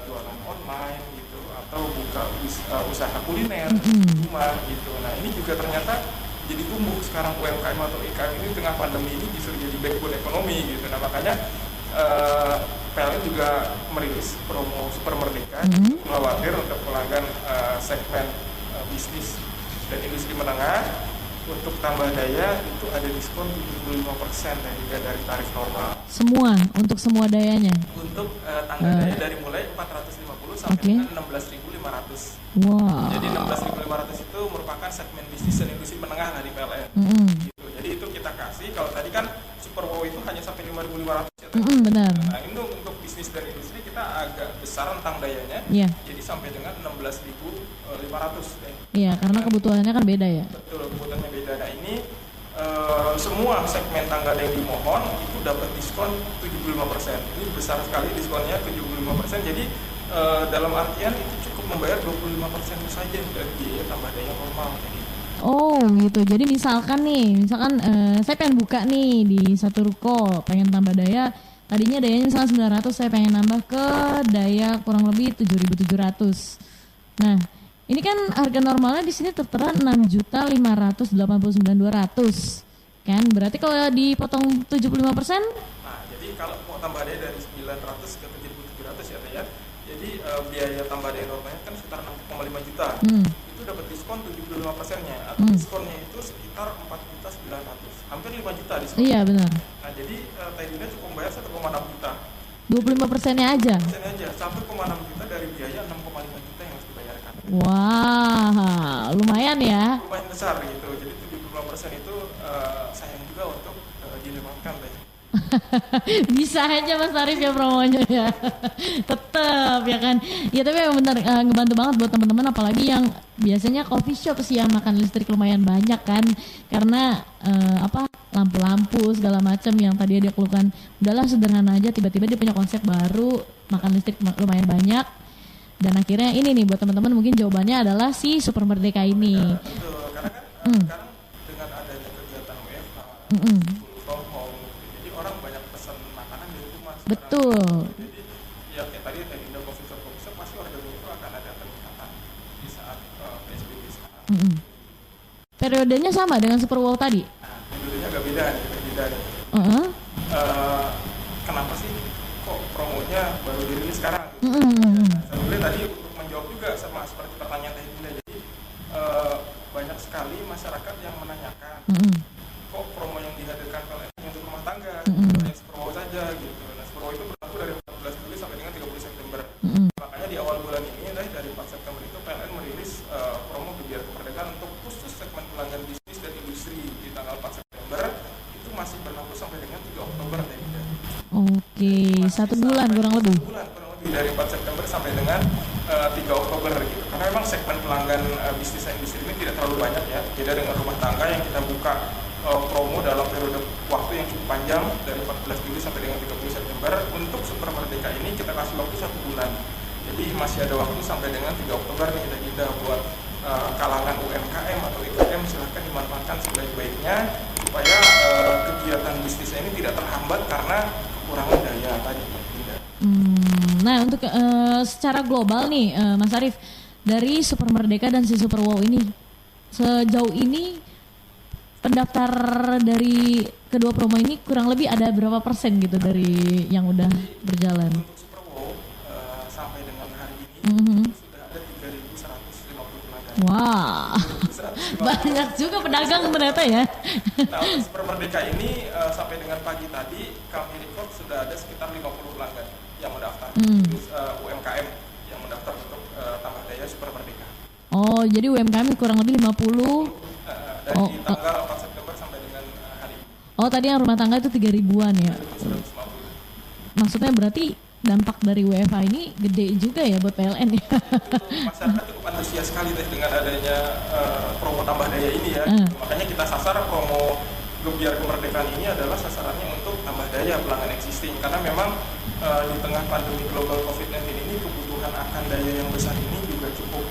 jualan online gitu atau buka usaha kuliner di rumah gitu. Nah, ini juga ternyata jadi tumbuh sekarang UMKM atau IKM ini di tengah pandemi ini justru jadi backbone ekonomi gitu. Nah, makanya PLN juga merilis promo Super Merdeka khawatir untuk pelanggan segmen bisnis dan industri menengah. Untuk tambah daya itu ada diskon 75% dari tarif normal. Untuk semua dayanya? Untuk tangga daya dari mulai 450 sampai dengan 16.500. Wow. Jadi 16.500 itu merupakan segmen bisnis dan industri menengah dari PLN. Gitu. Jadi itu kita kasih, kalau tadi kan Super Wow itu hanya sampai 5.500 ya. Benar. Nah, ini untuk bisnis dan industri kita agak besar rentang dayanya. Jadi sampai dengan 16.500. Iya, karena kebutuhannya kan beda ya. Betul, kebutuhannya beda. Nah, ini semua segmen tangga daya yang dimohon itu dapat diskon 75%. Ini besar sekali diskonnya 75%. Jadi dalam artian itu cukup membayar 25% saja dari biaya tambah daya normal. Oh gitu, jadi misalkan saya pengen buka nih di satu ruko, pengen tambah daya, tadinya dayanya misalnya 900, saya pengen nambah ke daya kurang lebih 7.700. Nah, ini kan harga normalnya di sini tertera 6.589.200, kan? Berarti kalau dipotong 75%? Nah, jadi kalau mau tambah daya dari 900 ke 7.700 ya, Teh ya. Jadi biaya tambah daya normalnya kan sekitar 6,5 juta. Itu dapat diskon 75%-nya. Atau diskonnya itu sekitar 4.900.000. Hampir 5 juta diskon. Iya, benar. Nah, jadi Teh Dinda cukup bayar 1,6 juta. 25%-nya aja? 1,6 juta dari biaya 6,5 juta yang harus dibayarkan. Wah, lumayan ya. Lumayan besar gitu. Jadi 75% itu sayang juga untuk dilewatkan, Teh. Bisa aja Mas Arif ya promonya ya. Tetep ya kan. Ya tapi memang benar ngebantu banget buat teman-teman, apalagi yang biasanya coffee shop sih yang makan listrik lumayan banyak kan. Karena lampu-lampu segala macam yang tadi dia keluhkan, udahlah sederhana aja, tiba-tiba dia punya konsep baru, makan listrik lumayan banyak. Dan akhirnya ini nih buat teman-teman mungkin jawabannya adalah si Super Merdeka ini. Ya, betul. Karena kan sekarang dengan adanya kegiatan WFH, jadi orang banyak pesan makanan di rumah. Betul. Jadi ya kayak tadi Dinda coffee shop pasti ordernya itu akan ada peningkatan di saat PSBB sekarang. Periodenya sama dengan Super Wow tadi? Nah, periodenya agak beda nih. Kenapa sih kok promonya baru dirilis sekarang? Sebenarnya tadi untuk menjawab juga sama seperti pertanyaan Teh Dinda, jadi banyak sekali masyarakat yang menanyakan kok promo yang dihadirkan PLN untuk rumah tangga, hanya Super Wow saja gitu. Nah, Super Wow itu berlaku dari 14 Juli sampai dengan 30 September. Makanya di awal bulan ini, dari 4 September itu PLN merilis promo Gebiar Kemerdekaan untuk khusus segmen pelanggan bisnis dan industri di tanggal 4 September itu masih berlaku sampai dengan 3 Oktober. Oke, 1 bulan kurang lebih. Dari 4 September sampai dengan 3 Oktober gitu. Karena memang segmen pelanggan bisnis dan industri ini tidak terlalu banyak ya. Beda dengan rumah tangga yang kita buka promo dalam periode waktu yang cukup panjang dari 14 Juli sampai dengan 30 September. Untuk Super Merdeka ini kita kasih waktu 1 bulan bulan. Jadi masih ada waktu sampai dengan 3 Oktober nih kita buat kalangan UMKM atau IKM silahkan dimanfaatkan sebaik-baiknya supaya kegiatan bisnisnya ini tidak terhambat karena kekurangan daya tadi. Nah untuk secara global nih Mas Arief, dari Super Merdeka dan si Super Wow ini sejauh ini pendaftar dari kedua promo ini kurang lebih ada berapa persen gitu dari yang udah berjalan? Untuk Super Wow sampai dengan hari ini sudah ada 3.150 pelanggan. Wah, banyak juga pedagang ternyata ya. Nah untuk Super Merdeka ini sampai dengan pagi tadi kami record sudah ada sekitar 50 pelanggan yang mendaftar. UMKM yang mendaftar untuk tambah daya Super Merdeka. Oh, jadi UMKM kurang lebih 50 dari tanggal 4 September sampai dengan hari ini. Oh, tadi yang rumah tangga itu 3.000-an ya? 150. Maksudnya berarti dampak dari WFH ini gede juga ya buat PLN ya? Masyarakat cukup antusias sekali dengan adanya promo tambah daya ini ya. Makanya kita sasar promo Gebiar Kemerdekaan ini adalah sasarannya untuk tambah daya pelanggan existing. Karena memang di tengah pandemi global COVID-19 ini kebutuhan akan daya yang besar ini juga cukup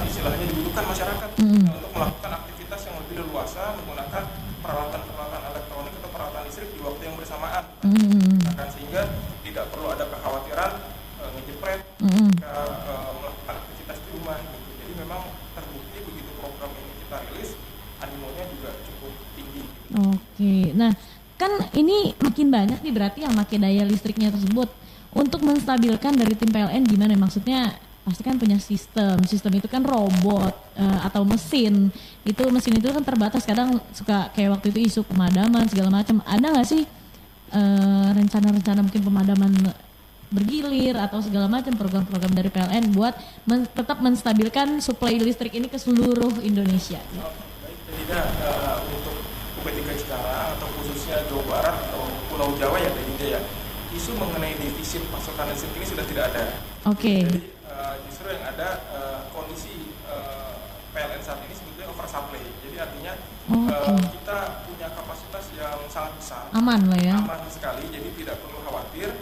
istilahnya dibutuhkan masyarakat untuk melakukan aktivitas yang lebih leluasa menggunakan peralatan-peralatan elektronik atau peralatan listrik di waktu yang bersamaan. Sehingga tidak perlu ada kekhawatiran ngejepret ketika melakukan aktivitas di rumah gitu. Jadi memang terbukti begitu program ini kita rilis, animonya juga cukup tinggi. Oke, nah kan ini makin banyak nih berarti yang pakai daya listriknya tersebut. Untuk menstabilkan dari tim PLN gimana? Maksudnya pasti kan punya sistem itu kan robot atau mesin itu kan terbatas, kadang suka kayak waktu itu isu pemadaman segala macam. Ada nggak sih rencana-rencana mungkin pemadaman bergilir atau segala macam program-program dari PLN buat tetap menstabilkan suplai listrik ini ke seluruh Indonesia? Jadi untuk UP3 Cikarang atau khususnya Jawa Barat atau Pulau Jawa ya ya, isu mengenai defisit pasokan listrik ini sudah tidak ada. Oke. Jadi justru yang ada kondisi PLN saat ini sebetulnya oversupply. Jadi artinya kita punya kapasitas yang sangat besar. Aman lah ya. Aman sekali, jadi tidak perlu khawatir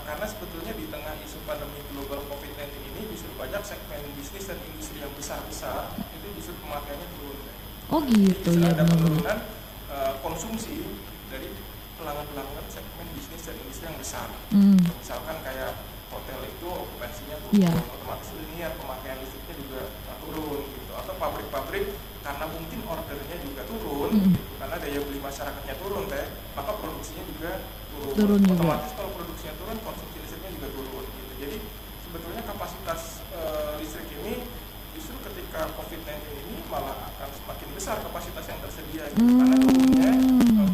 karena sebetulnya di tengah isu pandemi global COVID-19 ini justru banyak segmen bisnis dan industri yang besar-besar itu justru pemakaiannya turun. Oh gitu ya. Ada penurunan konsumsi dari pelanggan-pelanggan segmen bisnis dan industri yang besar. Misalkan kayak hotel itu okupansinya turun, otomatis linear pemakaian listriknya juga turun gitu. Atau pabrik-pabrik karena mungkin ordernya juga turun, gitu. Karena daya beli masyarakatnya turun maka produksinya juga turun. Otomatis kalau produksinya turun, konsumsi listriknya juga turun gitu. Jadi sebetulnya kapasitas listrik ini justru ketika COVID-19 ini malah akan semakin besar kapasitas yang tersedia gitu. Karena turunnya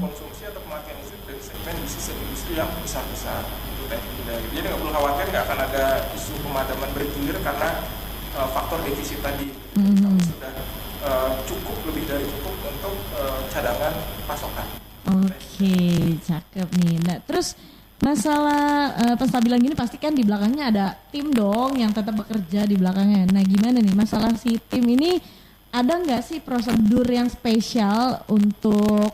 konsumsi atau pemakaian listrik dari segmen bisnis dan industri yang besar-besar gitu. Jadi nggak perlu khawatir, nggak akan ada isu pemadaman bergilir karena faktor defisit tadi. Kami sudah cukup, lebih dari cukup untuk cadangan pasokan. Oke, cakep nih. Nah, terus masalah penstabilan gini pasti kan di belakangnya ada tim dong yang tetap bekerja di belakangnya. Nah, gimana nih masalah si tim ini, ada nggak sih prosedur yang spesial untuk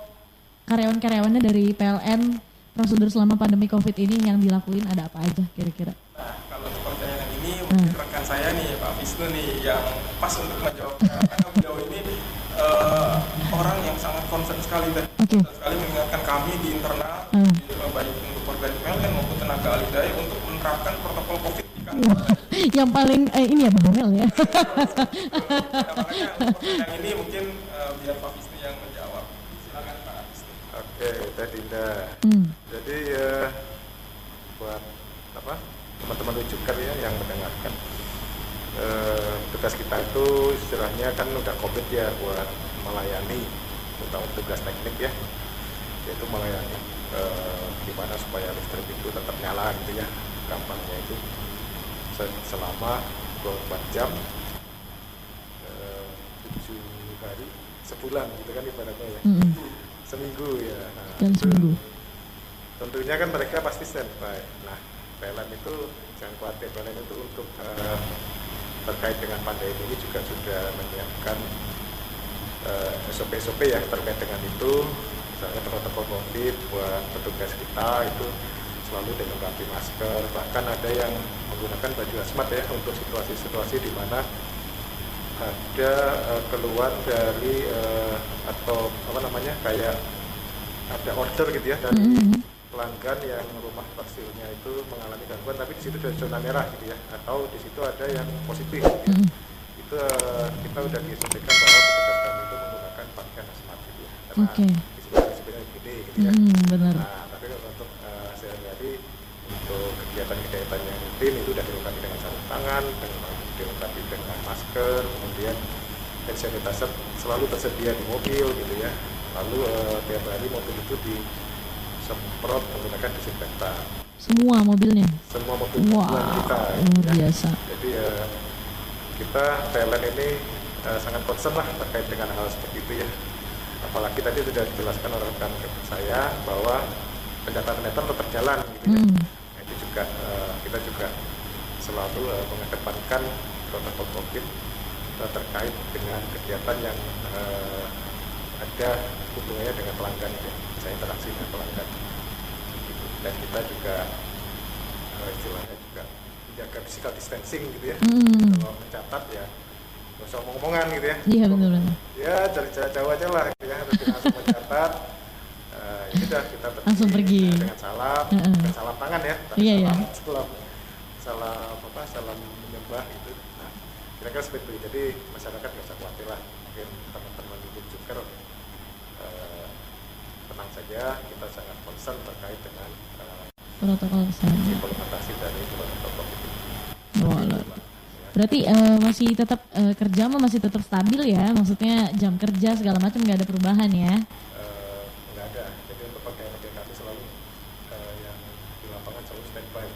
karyawan-karyawannya dari PLN, prosedur selama pandemi COVID ini yang dilakuin ada apa aja kira-kira? Nah, kalau untuk pertanyaan ini mungkin rekan saya nih Pak Wisnu nih yang pas untuk menjawab, karena beliau ini orang yang sangat concern sekali sekali mengingatkan kami di internal baik untuk organisasi PLN maupun tenaga ahli daya untuk menerapkan protokol COVID di kantor. Yang paling ini ya Bang Mel ya. Nah, makanya untuk pertanyaan ini mungkin biar Pak Wisnu yang menjawab. Silakan Pak Wisnu. Oke, Teh Dinda. Jadi buat teman-teman rujukan ya yang mendengarkan, tugas kita itu istilahnya kan udah COVID ya, buat melayani, terutama tugas teknik ya, yaitu melayani gimana supaya listrik itu tetap nyala gitu ya, gampangnya itu selama 24 jam 7 hari sebulan gitu kan ibaratnya ya, seminggu ya. Nah, seminggu. Tentunya kan mereka pasti standby. Nah, PLN itu jangan khawatir, PLN itu untuk terkait dengan pandemi ini juga sudah menyiapkan SOP-SOP ya terkait dengan itu. Misalnya protokol COVID buat petugas kita itu selalu dilengkapi masker, bahkan ada yang menggunakan baju hazmat ya untuk situasi-situasi di mana ada keluar dari atau apa namanya kayak ada order gitu ya dari pelanggan yang rumah tekstilnya itu mengalami gangguan, tapi di situ ada zona merah gitu ya, atau di situ ada yang positif gitu ya. Itu kita udah disampaikan bahwa petugas kami itu menggunakan pakaian hazmat gitu ya, karena risikonya gede gitu ya. Benar. Nah, tapi kalau untuk sehari-hari untuk kegiatan-kegiatan yang rutin itu sudah dilengkapi dengan sarung tangan, dilengkapi dengan masker, kemudian hand sanitizer selalu tersedia di mobil gitu ya. Lalu tiap hari mobil itu disemprot menggunakan disinfektan. Semua mobilnya? Semua mobil kita. Luar biasa. Jadi kita PLN ini sangat concern lah terkait dengan hal seperti itu ya. Apalagi tadi sudah dijelaskan oleh rekan saya bahwa pendataan netter tetap jalan gitu ya. Nah, itu juga kita juga selalu mengedepankan protokol COVID terkait dengan kegiatan yang ada hubungannya dengan pelanggan ya. Saya interaksi dengan pelanggan gitu. Dan kita juga istilahnya juga menjaga physical distancing gitu ya. Kalau mencatat ya nggak usah omong-omongan gitu ya. Iya benar. Ya cari jarak jauh aja lah gitu ya, terus langsung mencatat. Ini udah kita langsung pergi dengan salam, dengan salam tangan ya. Iya. Salam menyembah gitu. Nah, kira-kira seperti itu. Jadi masyarakat nggak usah khawatir lah. Mungkin teman-teman di Joker tenang saja. Kita sangat concern terkait dengan protokol kesehatan. Implementasi dari protokol COVID. Berarti masih tetap kerja masih tetap stabil ya? Maksudnya jam kerja segala macam nggak ada perubahan ya? Nggak ada. Jadi untuk pegawai kami selalu yang di lapangan selalu standby.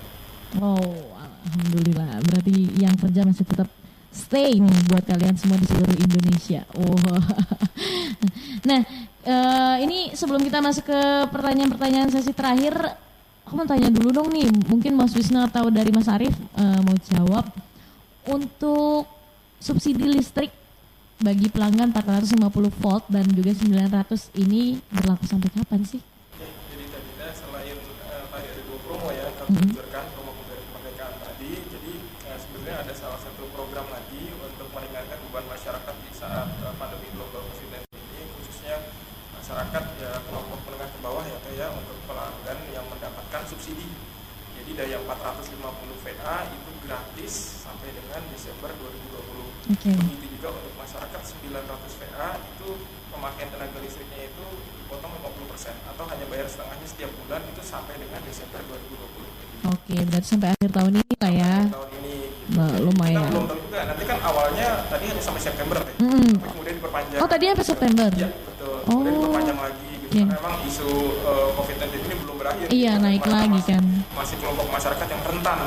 Oh, alhamdulillah. Berarti yang kerja masih tetap stay nih buat kalian semua di seluruh Indonesia. Nah, ini sebelum kita masuk ke pertanyaan-pertanyaan sesi terakhir, aku mau tanya dulu dong nih. Mungkin Mas Wisnu atau dari Mas Arief mau jawab. Untuk subsidi listrik bagi pelanggan 450 volt dan juga 900 ini berlaku sampai kapan sih? Jadi tadinya selain tadi ada 2 promo ya, kami luncurkan promo kemerdekaan tadi. Jadi sebenarnya ada salah satu program lagi untuk meringankan beban masyarakat di saat pandemi global COVID-19 ini, khususnya masyarakat ya kelompok menengah ke bawah ya untuk pelanggan yang mendapatkan subsidi. Jadi daya 450 VA itu gratis sampai dengan Desember 2020. Begitu juga untuk masyarakat 900 VA itu pemakaian tenaga listriknya itu dipotong 50% atau hanya bayar setengahnya setiap bulan itu sampai dengan Desember 2020. Oke, berarti sampai akhir tahun ini lah ya. Tahun ini. Lumayan. Kita belum tahu juga. Nanti kan awalnya tadi hanya sampai September tapi kemudian diperpanjang. Oh, tadi sampai September. Iya, betul. Kemudian diperpanjang lagi gitu. Karena memang isu COVID-19 ini belum berakhir. Iya, naik lagi kan. Masih kelompok masyarakat yang rentan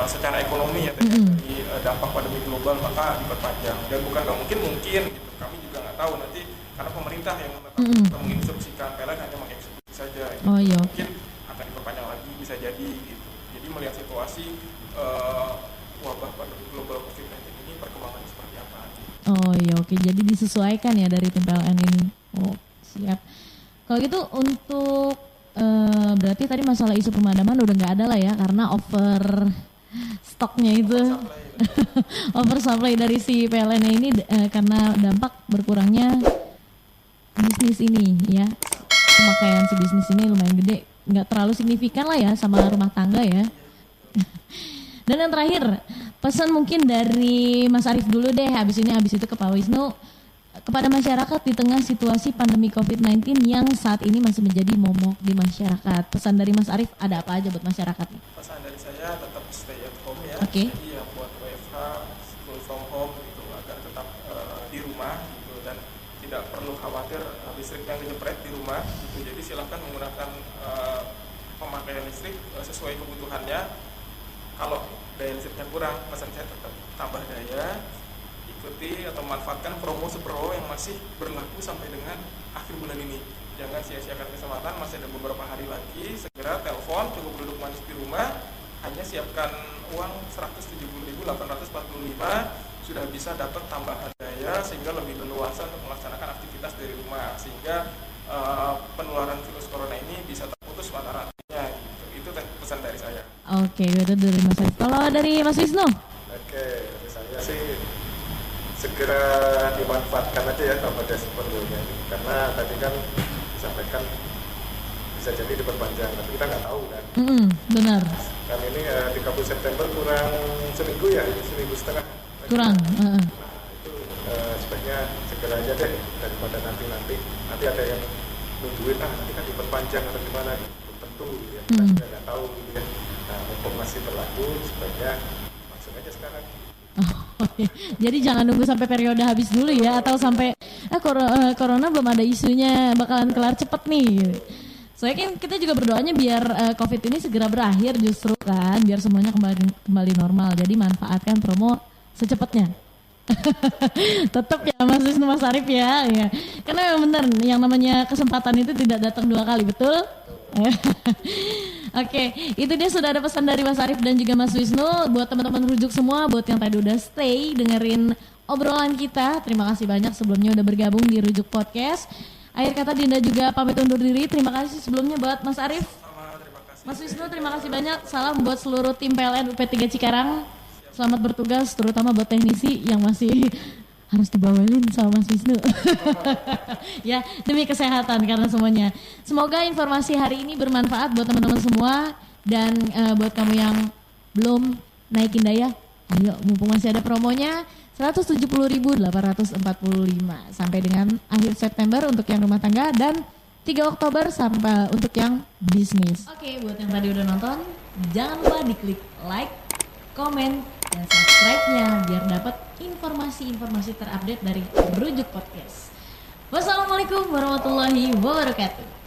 secara ekonomi ya dari dampak pandemi global, maka diperpanjang. Dan bukan nggak mungkin gitu. Kami juga nggak tahu nanti karena pemerintah yang menginstruksikan PLN hanya mengeksekusi saja. Gitu. Oh iya. Mungkin akan diperpanjang lagi bisa jadi gitu. Jadi melihat situasi wabah pandemi global COVID-19 ini perkembangannya seperti apa. Gitu. Oh iya, oke. Jadi disesuaikan ya dari tim PLN ini. Oh siap. Kalau gitu untuk berarti tadi masalah isu pemadaman udah nggak ada lah ya karena over stoknya itu oversupply dari si PLN ini karena dampak berkurangnya bisnis ini ya, pemakaian si bisnis ini lumayan gede, nggak terlalu signifikan lah ya sama rumah tangga ya. Dan yang terakhir pesan mungkin dari Mas Arief dulu deh, habis itu ke Pak Wisnu kepada masyarakat di tengah situasi pandemi COVID-19 yang saat ini masih menjadi momok di masyarakat. Pesan dari Mas Arief ada apa aja buat masyarakat? Pesan dari saya tetap stay at home ya. Oke. Jadi yang buat WFH, school from home gitu agar tetap di rumah gitu dan tidak perlu khawatir listrik yang dijepret di rumah gitu. Jadi silakan menggunakan pemakaian listrik sesuai kebutuhannya. Kalau daya listriknya kurang, pesan saya tetap tambah daya. Ikuti atau manfaatkan promo Sepro yang masih berlaku sampai dengan akhir bulan ini. Jangan sia-siakan kesempatan, masih ada beberapa hari lagi. Segera telepon, cukup duduk manis di rumah. Hanya siapkan uang 170.845 sudah bisa dapat tambahan daya sehingga lebih leluasa untuk melaksanakan aktivitas dari rumah sehingga penularan virus corona ini bisa terputus mata rantainya. Gitu. Itu Oke, itu dari Mas Arif. Kalau dari Mas Wisnu? Oke, dari saya sih segera dimanfaatkan aja ya akomodasi perlunya ini, karena tadi kan disampaikan bisa jadi diperpanjang, tapi kita nggak tahu kan. Benar. Kan ini 30 September kurang seminggu ya, seminggu setengah. Kurang. Nah itu sebaiknya segera aja deh, daripada nanti ada yang nungguin nanti kan diperpanjang atau gimana, tentu ya kita juga nggak tahu ya. Nah mumpung masih berlaku, sebaiknya langsung aja sekarang. Jadi jangan nunggu sampai periode habis dulu ya, atau sampai corona belum ada isunya bakalan kelar cepet nih. Soalnya kan kita juga berdoanya biar COVID ini segera berakhir justru kan, biar semuanya kembali normal. Jadi manfaatkan promo secepatnya. Tetap ya Mas Wisnu, Mas Arif ya. Karena memang benar yang namanya kesempatan itu tidak datang 2 kali, betul? Oke, itu dia sudah ada pesan dari Mas Arif dan juga Mas Wisnu. Buat teman-teman rujuk semua, buat yang tadi udah stay dengerin obrolan kita, terima kasih banyak sebelumnya udah bergabung di Rujuk Podcast. Akhir kata Dinda juga pamit undur diri. Terima kasih sebelumnya buat Mas Arif. Mas Wisnu terima kasih banyak. Salam buat seluruh tim PLN UP3 Cikarang. Selamat bertugas, terutama buat teknisi yang masih harus dibawelin sama Mas Wisnu. Ya, demi kesehatan karena semuanya. Semoga informasi hari ini bermanfaat buat teman-teman semua. Dan buat kamu yang belum naikin daya, ayo mumpung masih ada promonya. 170.845 sampai dengan akhir September untuk yang rumah tangga dan 3 Oktober sampai untuk yang bisnis. Oke, buat yang tadi udah nonton, jangan lupa diklik like, komen, dan subscribe-nya biar dapat informasi-informasi terupdate dari Rujuk Podcast. Wassalamualaikum warahmatullahi wabarakatuh.